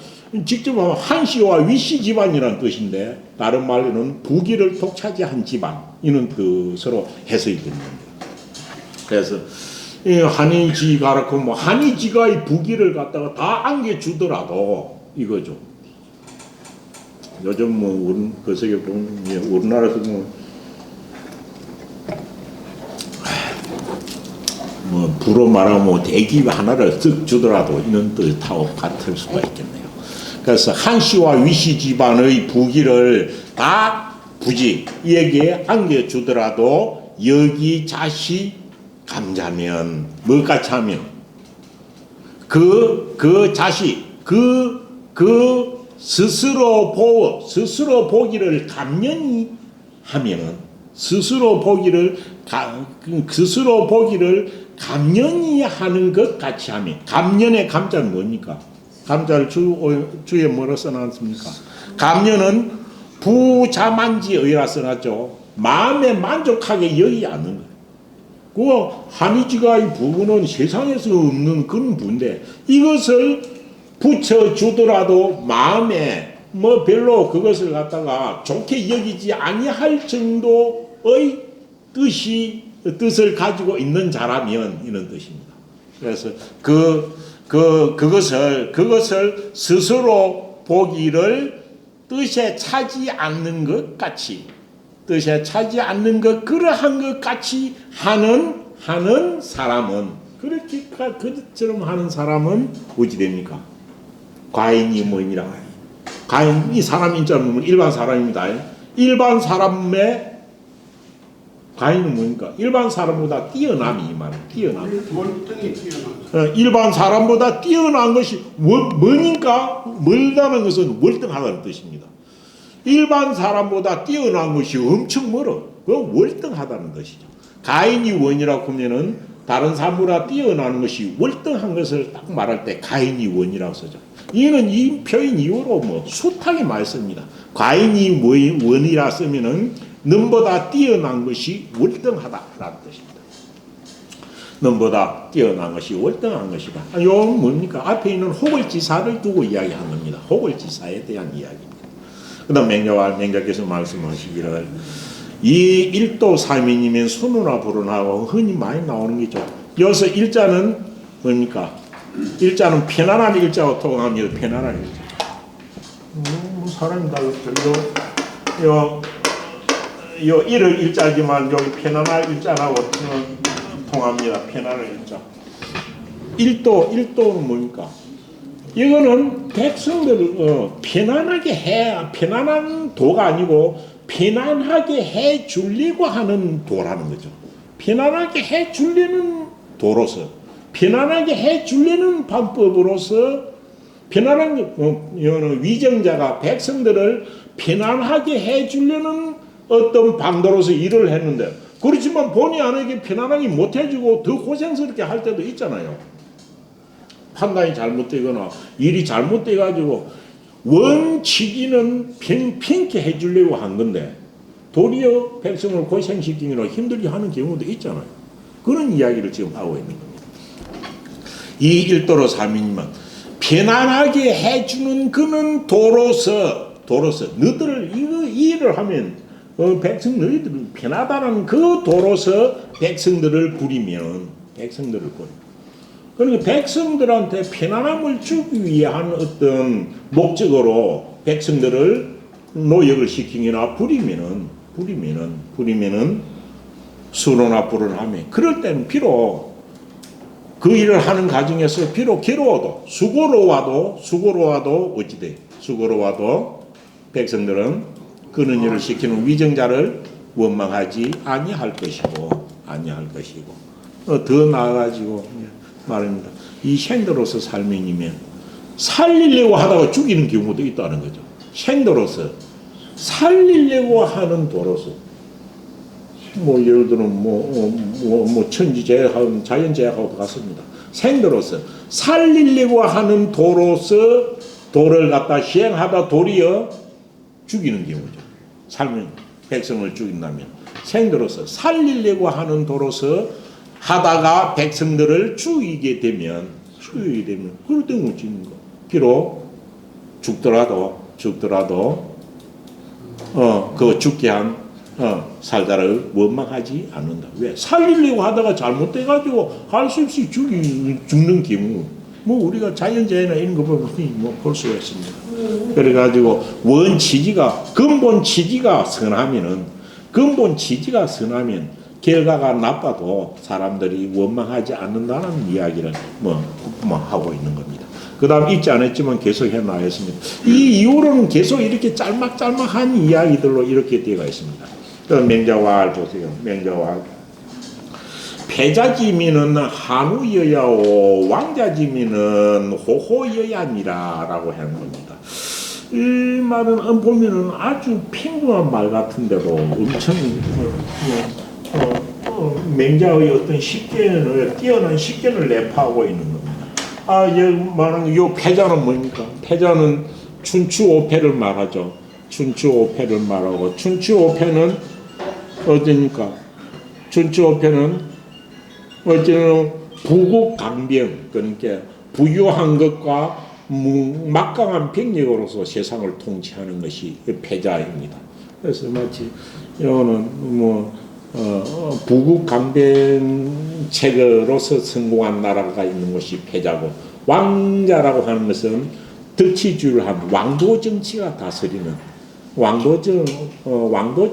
[SPEAKER 1] 직접 하면 한씨와 위씨 집안이라는 뜻인데 다른 말로는 부기를 독차지한 집안 이런 뜻으로 해석이 됩니다. 그래서 이 한이지가라고 한이지가 이 부기를 갖다가 다 안겨주더라도 이거죠. 요즘 그 세계 보면 우리나라에서 부로 말하면 대기업 하나를 쓱 주더라도 이런 뜻하고 같을 수가 있겠네요. 그래서 한씨와 위씨 집안의 부귀를 다 굳이 여기에 안겨주더라도 여기 자식 감자면 뭐같이 하면 그 자식 스스로 보기를 감면히 하면은 스스로 보기를 감면히 하는 것 같이 하면 감면의 감자는 뭡니까? 감자를 주에 뭐로 써놨습니까? 감면은 부자만지의라 써놨죠. 마음에 만족하게 여기지 않는 거예요. 그 한의지가 이 부분은 세상에서 없는 그런 부인데 이것을 붙여주더라도 마음에 뭐 별로 그것을 갖다가 좋게 여기지 아니할 정도의 뜻을 가지고 있는 자라면 이런 뜻입니다. 그래서 그것을 스스로 보기를 뜻에 차지 않는 것 같이 그러한 것 같이 하는 사람은 그렇게 그처럼 하는 사람은 어찌 됩니까? 과인이 뭐입니다. 과인 이 사람 인자는 일반 사람입니다. 일반 사람의 과인은 뭡니까? 일반 사람보다 뛰어남이 이 말은 뛰어남.
[SPEAKER 2] 월등히 뛰어난.
[SPEAKER 1] 일반 사람보다 뛰어난 것이 뭐니까? 멀다는 것은 월등하다는 뜻입니다. 일반 사람보다 뛰어난 것이 엄청 멀어. 그건 월등하다는 것이죠. 가인이 원이라고 하면은 다른 사람보다 뛰어나는 것이 월등한 것을 딱 말할 때 가인이 원이라고 쓰죠. 이는 이 표현 이후로 뭐 숱하게 많이 씁니다. 가인이 원이라 쓰면은 넘보다 뛰어난 것이 월등하다라는 뜻입니다. 넘보다 뛰어난 것이 월등한 것이다. 이건 뭡니까? 앞에 있는 호걸지사를 두고 이야기한 겁니다. 호걸지사에 대한 이야기입니다. 그 다음 맹자께서 말씀하시기를 이 일도 삼인이면 순우나 불운하고 흔히 많이 나오는 게죠. 여기서 일자는 뭡니까? 일자는 편안한 일자와 통합니다. 편안한 일자. 뭐 사람이 달랐죠. 요 일을 일자지만 여기 편안한 일자라고 통합니다. 편안한 일자. 일도는 뭡니까? 이거는 백성들을 편안하게 편안한 도가 아니고 편안하게 해 주려고 하는 도라는 거죠. 편안하게 해 주려는 도로서, 편안하게 해 주려는 방법으로서 편안한 위정자가 백성들을 편안하게 해 주려는 어떤 방도로서 일을 했는데 그렇지만 본의 아니게 편안하게 못 해주고 더 고생스럽게 할 때도 있잖아요. 판단이 잘못되거나 일이 잘못돼가지고 원칙이는 편케 해주려고 한 건데 도리어 백성을 고생시키느라 힘들게 하는 경우도 있잖아요. 그런 이야기를 지금 하고 있는 겁니다. 이 일도로 삼인이면 편안하게 해주는 그는 도로서 너희들 이 일을 하면 백성 너희들은 편하다는 그 도로서 백성들을 부리면 그러니까 백성들한테 편안함을 주기 위한 어떤 목적으로 백성들을 노역을 시키거나 부리면은 수로나 불운하며 그럴 때는 비록 그 일을 하는 과정에서 비록 괴로워도 수고로와도 어찌돼 수고로와도 백성들은 그런 일을 시키는 위정자를 원망하지 아니할 것이고 더 나아가지고 말입니다. 이 생도로서 삶이면 살리려고 하다가 죽이는 경우도 있다는 거죠. 생도로서 살리려고 하는 도로서 뭐 예를 들면 뭐 천지재해하고 자연재해하고도 같습니다. 생도로서 살리려고 하는 도로서 도를 갖다 시행하다 도리어 죽이는 경우죠. 살면 백성을 죽인다면 생도로서 살리려고 하는 도로서 하다가 백성들을 죽이게 되면 그럴 때는 어찌는 거. 비록 죽더라도 그 죽게 한 살다를 원망하지 않는다. 왜? 살리려고 하다가 잘못돼가지고 할 수 없이 죽는 경우 뭐 우리가 자연재해나 이런 거 보면 뭐 볼 수가 있습니다. 그래가지고 근본 취지가 선하면 결과가 나빠도 사람들이 원망하지 않는다는 이야기를 뭐 하고 있는 겁니다. 그 다음 읽지 않았지만 계속 해나가겠습니다. 이 이후로는 계속 이렇게 짤막짤막한 이야기들로 이렇게 되어가 있습니다. 맹자왈 보세요. 맹자왈. 패자지미는 한우여야오 왕자지미는 호호여야니라 라고 하는 겁니다. 이 말은 보면은 아주 평범한 말 같은데도 엄청 맹자의 어떤 식견을 뛰어난 식견을 내포하고 있는 겁니다. 여기 말하는 요 패자는 뭡니까? 패자는 춘추오패를 말하죠. 춘추오패를 말하고 춘추오패는 어디입니까? 춘추오패는 어쨌든 부국강병, 그러니까 부유한 것과 막강한 병력으로서 세상을 통치하는 것이 패자입니다. 그래서 마치 이거는 부국강병책으로서 성공한 나라가 있는 것이 패자고, 왕자라고 하는 것은 덕치주를 왕도 정치가 다스리는 왕도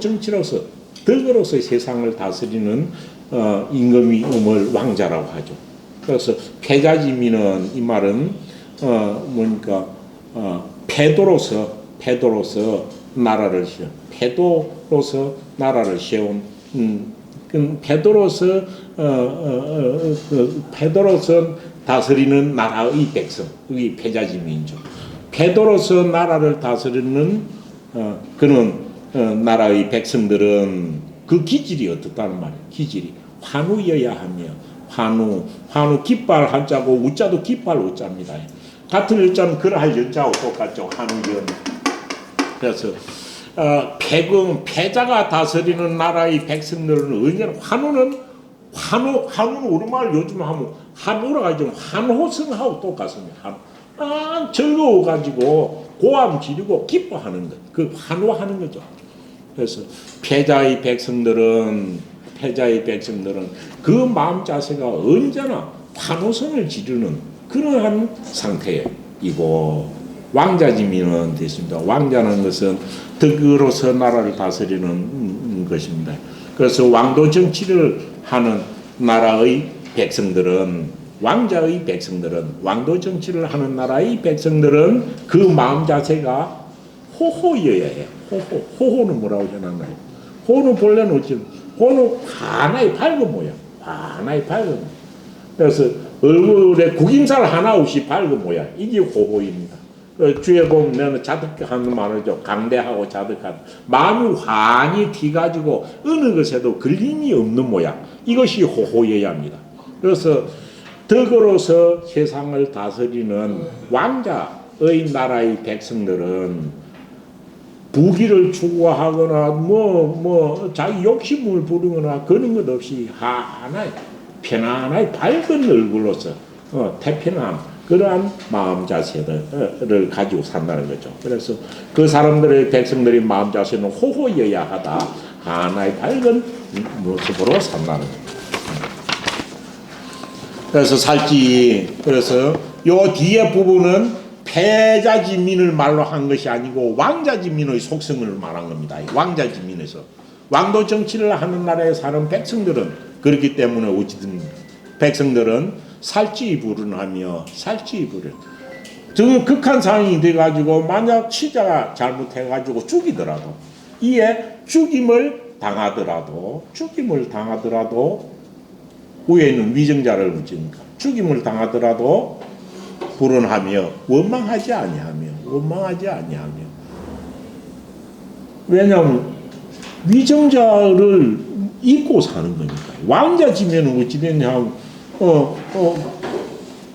[SPEAKER 1] 정치로서 덕으로서 세상을 다스리는 임금을 왕자라고 하죠. 그래서 패자지미는 이 말은 뭡니까? 패도로서 나라를 세운 패도로서 다스리는 나라의 백성, 이 패자지미죠. 패도로서 나라를 다스리는 그런 나라의 백성들은 그 기질이 어떻다는 말이에요. 기질이 환우여야 하며, 환우 깃발 한자고 우자도 깃발 우자입니다. 같은 일자는 그러할 연자하고 똑같죠. 환우연. 그래서 패자가 다스리는 나라의 백성들은 언제나 환우는 우리말 요즘 하면 환우라 가지고 환호성하고 똑같습니다. 즐거워가지고 고함 지르고 기뻐하는 것, 그 환호하는 거죠. 그래서 패자의 백성들은 그 마음 자세가 언제나 환호성을 지르는 그러한 상태이고, 왕자지미는 됐습니다. 왕자는 것은 덕으로서 나라를 다스리는 것입니다. 그래서 왕도 정치를 하는 나라의 백성들은, 왕도 정치를 하는 나라의 백성들은 그 마음 자세가 호호여야 해요. 호호는 뭐라고 전하나요? 호는 본래는 어찌? 호는 하나의 밝은 모양. 그래서 얼굴에 구김살 하나 없이 밝은 모양. 이게 호호입니다. 주에 보면 내가 자득하는 말이죠. 강대하고 자득한. 마음이 환히 튀가지고 어느 것에도 걸림이 없는 모양. 이것이 호호여야 합니다. 그래서 덕으로서 세상을 다스리는 왕자의 나라의 백성들은 부귀를 추구하거나 자기 욕심을 부르거나 그런 것 없이 하나의 편안하게 밝은 얼굴로서 태평한 그러한 마음 자세를 가지고 산다는 거죠. 그래서 그 사람들의 백성들의 마음 자세는 호호여야 하다. 하나의 밝은 모습으로 산다는 거죠. 그래서 요 뒤에 부분은 패자지민을 말로 한 것이 아니고 왕자지민의 속성을 말한 겁니다. 왕자지민에서 왕도 정치를 하는 나라에 사는 백성들은 그렇기 때문에 어찌든 백성들은 살찌부른하며 저 극한 상황이 돼가지고 만약 치자가 잘못해가지고 죽이더라도, 이에 죽임을 당하더라도 위에는 위정자를 붙이니까 죽임을 당하더라도 불언하며 원망하지 아니하며 왜냐하면 위정자를 잊고 사는 거니까. 왕자지면 어찌 됐냐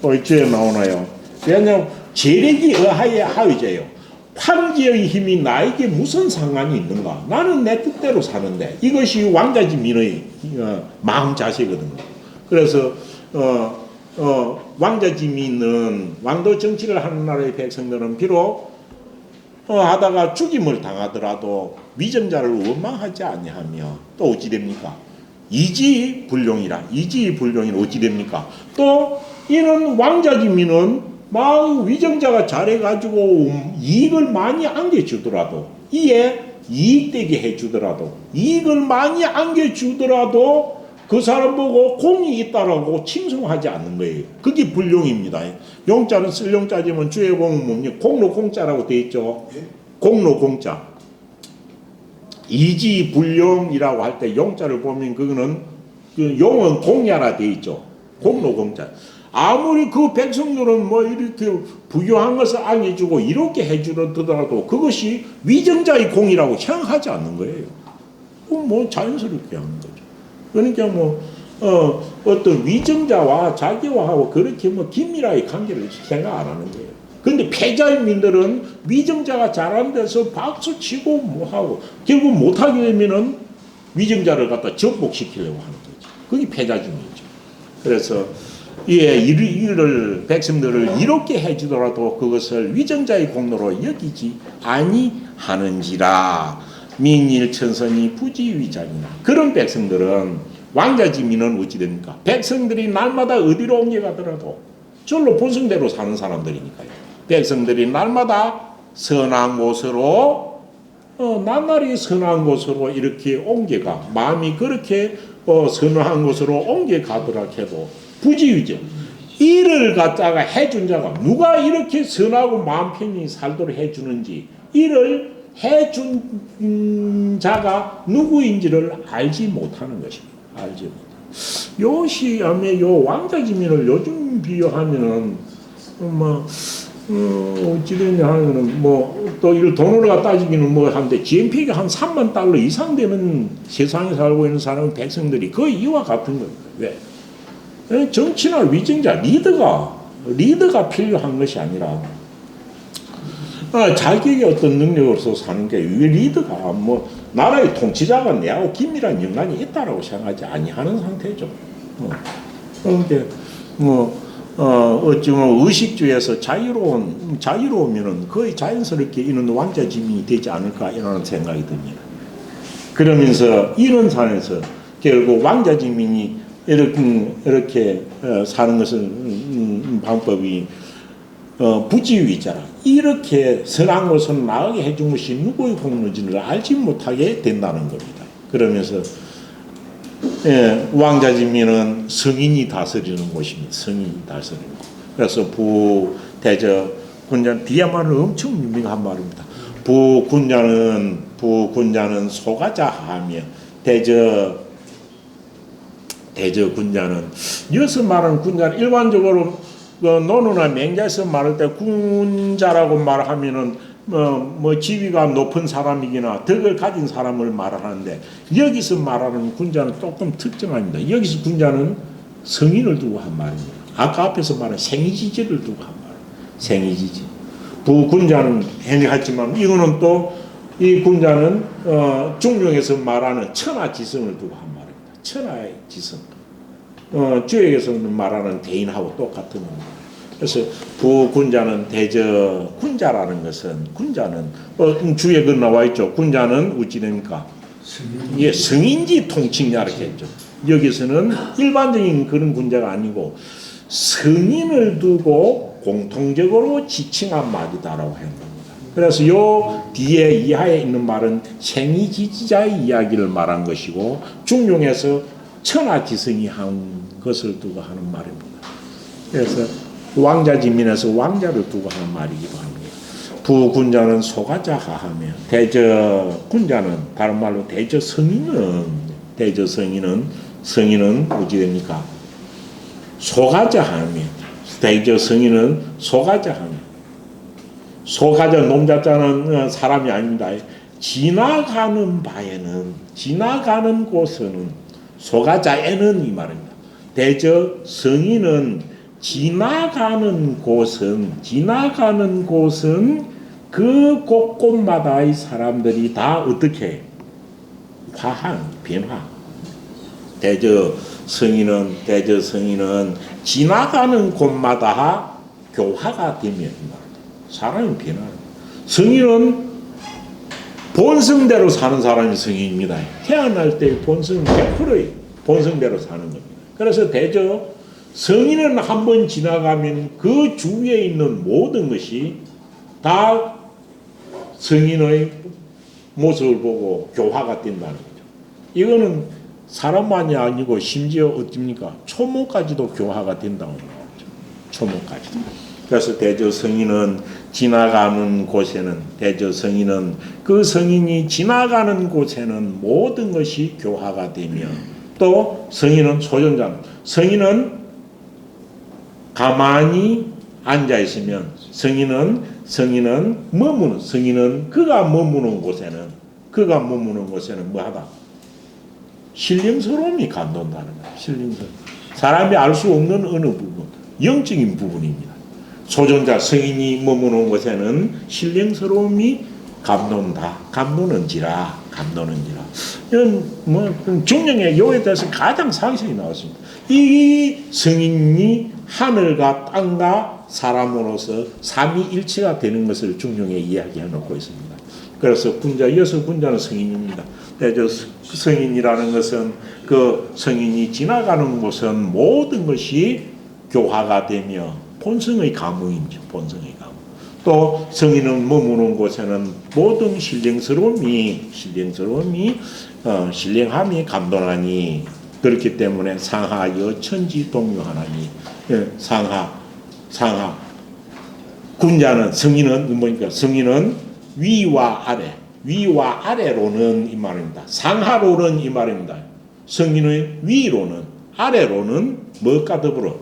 [SPEAKER 1] 어찌에 나오나요? 왜냐하면 재력이 어하에 하위자요. 황제의 힘이 나에게 무슨 상관이 있는가? 나는 내 뜻대로 사는데. 이것이 왕자지민의 마음 자세거든요. 그래서 왕자지민은 왕도 정치를 하는 나라의 백성들은 비록 하다가 죽임을 당하더라도 위정자를 원망하지 아니하며 또 어찌 됩니까? 이지불용이라 어찌 됩니까? 또 이는 왕자지민은 막 위정자가 잘해가지고 이익을 많이 안겨주더라도, 이에 이익되게 해주더라도, 이익을 많이 안겨주더라도 그 그 사람 보고 공이 있다라고 칭송하지 않는 거예요. 그게 불용입니다. 용자는 쓸 용자지만 주의 공은 뭡니까? 공로 공자라고 되어 있죠. 공로 공자. 이지 불용이라고 할 때 용자를 보면 그거는 그 용은 공야라 되어 있죠. 공로 공자. 아무리 그 백성들은 뭐 이렇게 부유한 것을 안겨주고 이렇게 해주더라도 그것이 위정자의 공이라고 생각하지 않는 거예요. 뭐 자연스럽게 하는 거죠. 그러니까 어떤 위정자와 자기와하고 그렇게 뭐 긴밀하게 관계를 생각 안 하는 거예요. 근데 패자인민들은 위정자가 잘하는 데서 박수 치고 뭐 하고 결국 못하게 되면은 위정자를 갖다 접목시키려고 하는 거죠. 그게 패자주의죠. 그래서 이를 백성들을 이렇게 해주더라도 그것을 위정자의 공로로 여기지 아니하는지라 민일천선이 부지위장이나 그런 백성들은 왕자지민은 어찌 됩니까? 백성들이 날마다 어디로 옮겨가더라도 절로 본성대로 사는 사람들이니까요. 백성들이 날마다 선한 곳으로 낱날이 선한 곳으로 이렇게 옮겨가 마음이 그렇게 선한 곳으로 옮겨가더라 해도 부지위죠. 이를 갖다가 해준 자가 누가 이렇게 선하고 마음 편히 살도록 해주는지 이를 해준 자가 누구인지를 알지 못하는 것입니다. 알지 못하는. 요 시암에 요 왕자지민을 요즘 비유하면은 어찌되냐 하면은 또 이걸 돈으로 따지기는 뭐 한데 GNP가 한 3만 달러 이상 되는 세상에 살고 있는 사람은 백성들이 거의 이와 같은 겁니다. 왜? 정치나 위정자 리더가 필요한 것이 아니라 자기의 어떤 능력으로서 사는 게 리더가 나라의 통치자가 내하고 긴밀한 연관이 있다라고 생각하지 아니하는 상태죠. 그런데 어쩌면 의식주에서 자유로우면은 거의 자연스럽게 이런 왕자지민이 되지 않을까 이런 생각이 듭니다. 그러면서 이런 산에서 결국 왕자지민이 이렇게 사는 것은 방법이 부지위자라 이렇게 선한 것을 나가게 해준 것이 누구의 공로인지를 알지 못하게 된다는 겁니다. 그러면서 왕자지민은 성인이 다스리는 곳입니다. 성인이 다스리는 곳. 그래서 부대저 군자 뒤에말은 엄청 유명한 말입니다. 부군자는 소가자하며 대저 군자는 여기서 말하는 군자는 일반적으로 논어나 맹자에서 말할 때 군자라고 말하면은 지위가 높은 사람이기나 덕을 가진 사람을 말하는데 여기서 말하는 군자는 조금 특정합니다. 여기서 군자는 성인을 두고 한 말입니다. 아까 앞에서 말한 생이지지를 두고 한 말입니다. 생이지지. 부군자는 행했지만 이거는 또 이 군자는 중용에서 말하는 천하지성을 두고 한 말입니다. 천하의 지성. 주역에서는 말하는 대인하고 똑같은 겁니다. 그래서 부군자는 대저 군자라는 것은 군자는 주에 그 나와 있죠. 군자는 어찌 됩니까? 성인지 통칭자 이렇게 했죠. 여기서는 일반적인 그런 군자가 아니고 성인을 두고 공통적으로 지칭한 말이다라고 하는 겁니다. 그래서 요 뒤에 이하에 있는 말은 생이지지자의 이야기를 말한 것이고 중용에서 천하지성이 한 것을 두고 하는 말입니다. 그래서 왕자지민에서 왕자를 두고 하는 말이기도 합니다. 부군자는 소가자하하며 대저군자는 다른 말로 대저성인은 어찌 됩니까? 소가자하며 대저성인은 소가자하며 소가자 놈자자는 사람이 아닙니다. 지나가는 곳에는 소가자에는 이 말입니다. 대저 성인은 지나가는 곳은 그 곳곳마다의 사람들이 다 어떻게 변화. 대저 성인은 지나가는 곳마다 교화가 되면 사람이 변화해요. 성인은 본성대로 사는 사람이 성인입니다. 태어날 때 본성 100%의 본성대로 사는 겁니다. 그래서 대저 성인은 한번 지나가면 그 주위에 있는 모든 것이 다 성인의 모습을 보고 교화가 된다는 거죠. 이거는 사람만이 아니고 심지어 어떻습니까? 초모까지도 교화가 된다고 나오죠. 초모까지도. 그래서 대저 성인은 지나가는 곳에는 대저 성인은 그 성인이 지나가는 곳에는 모든 것이 교화가 되며 또 성인은 소전자는 성인은 가만히 앉아 있으면 성인은 머무는 성인은 그가 머무는 곳에는 뭐하다 신령스러움이 감돈다는 거예요. 신령스러움. 사람이 알 수 없는 어느 부분, 영적인 부분입니다. 소전자 성인이 머무는 곳에는 신령스러움이 감도는지라. 이런 중령의 요에 대해서 가장 상세히 나왔습니다. 이 성인이 하늘과 땅과 사람으로서 삼위일체가 되는 것을 중령에 이야기해 놓고 있습니다. 그래서 여섯 군자는 성인입니다. 대저 성인이라는 것은 그 성인이 지나가는 곳은 모든 것이 교화가 되며 본성의 가무이죠. 본성의 가무. 또 성인은 머무는 곳에는 모든 신령함이 감돈하니 그렇기 때문에 상하여 천지 동요하나니 상하 군자는 성인은 뭐니까 성인은 위와 아래로는 이 말입니다. 상하로는 이 말입니다. 성인의 위로는 아래로는 뭐가 더불어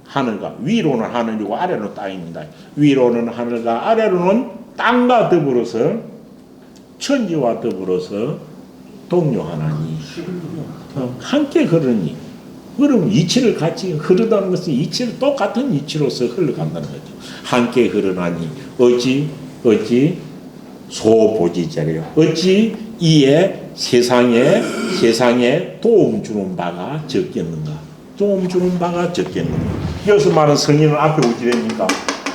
[SPEAKER 1] 하늘과 위로는 하늘이고 아래로는 땅입니다. 위로는 하늘과 아래로는 땅과 더불어서 천지와 더불어서 동요하나니 함께 흐르니 흐름 이치를 같이 흐르다는 것은 이치를 똑같은 이치로서 흘러간다는 거죠. 함께 흐르나니 어찌 소보지자리요. 어찌 이에 세상에 도움 주는 바가 적겠는가. 도움 주는 바가 적겠는가. 여기서 말하는 성인은 앞에 어찌 됩니까?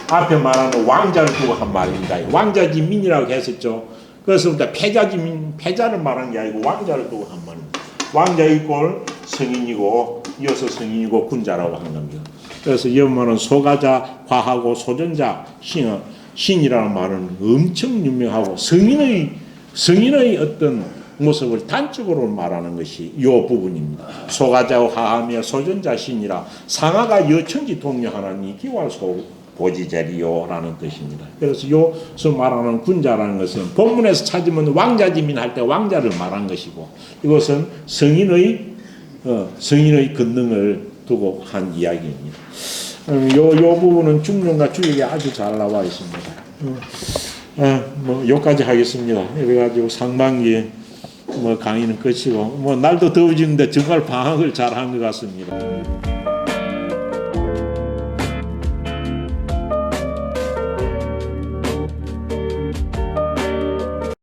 [SPEAKER 1] 앞에 말하는 왕자를 두고 한 말입니다. 왕자지민이라고 했었죠. 그래서 패자를 말하는 게 아니고 왕자를 두고 한 말입니다. 왕자의 꼴 성인이고 이어서 성인이고 군자라고 하는 겁니다. 그래서 이 말은 소가자, 화하고 소전자, 신이라는 말은 엄청 유명하고 성인의 어떤 모습을 단적으로 말하는 것이 이 부분입니다. 소가자 화하며 소전자 신이라 상하가 여천지 동료하나니 기와소 보지자리요라는 뜻입니다. 그래서 여기서 말하는 군자라는 것은 본문에서 찾으면 왕자지민 할 때 왕자를 말한 것이고 이것은 성인의 권능을 두고 한 이야기입니다. 요 부분은 중론과 주역에 아주 잘 나와 있습니다. 여기까지 하겠습니다. 그래가지고 상반기 강의는 끝이고 날도 더워지는데 정말 방학을 잘 한 것 같습니다.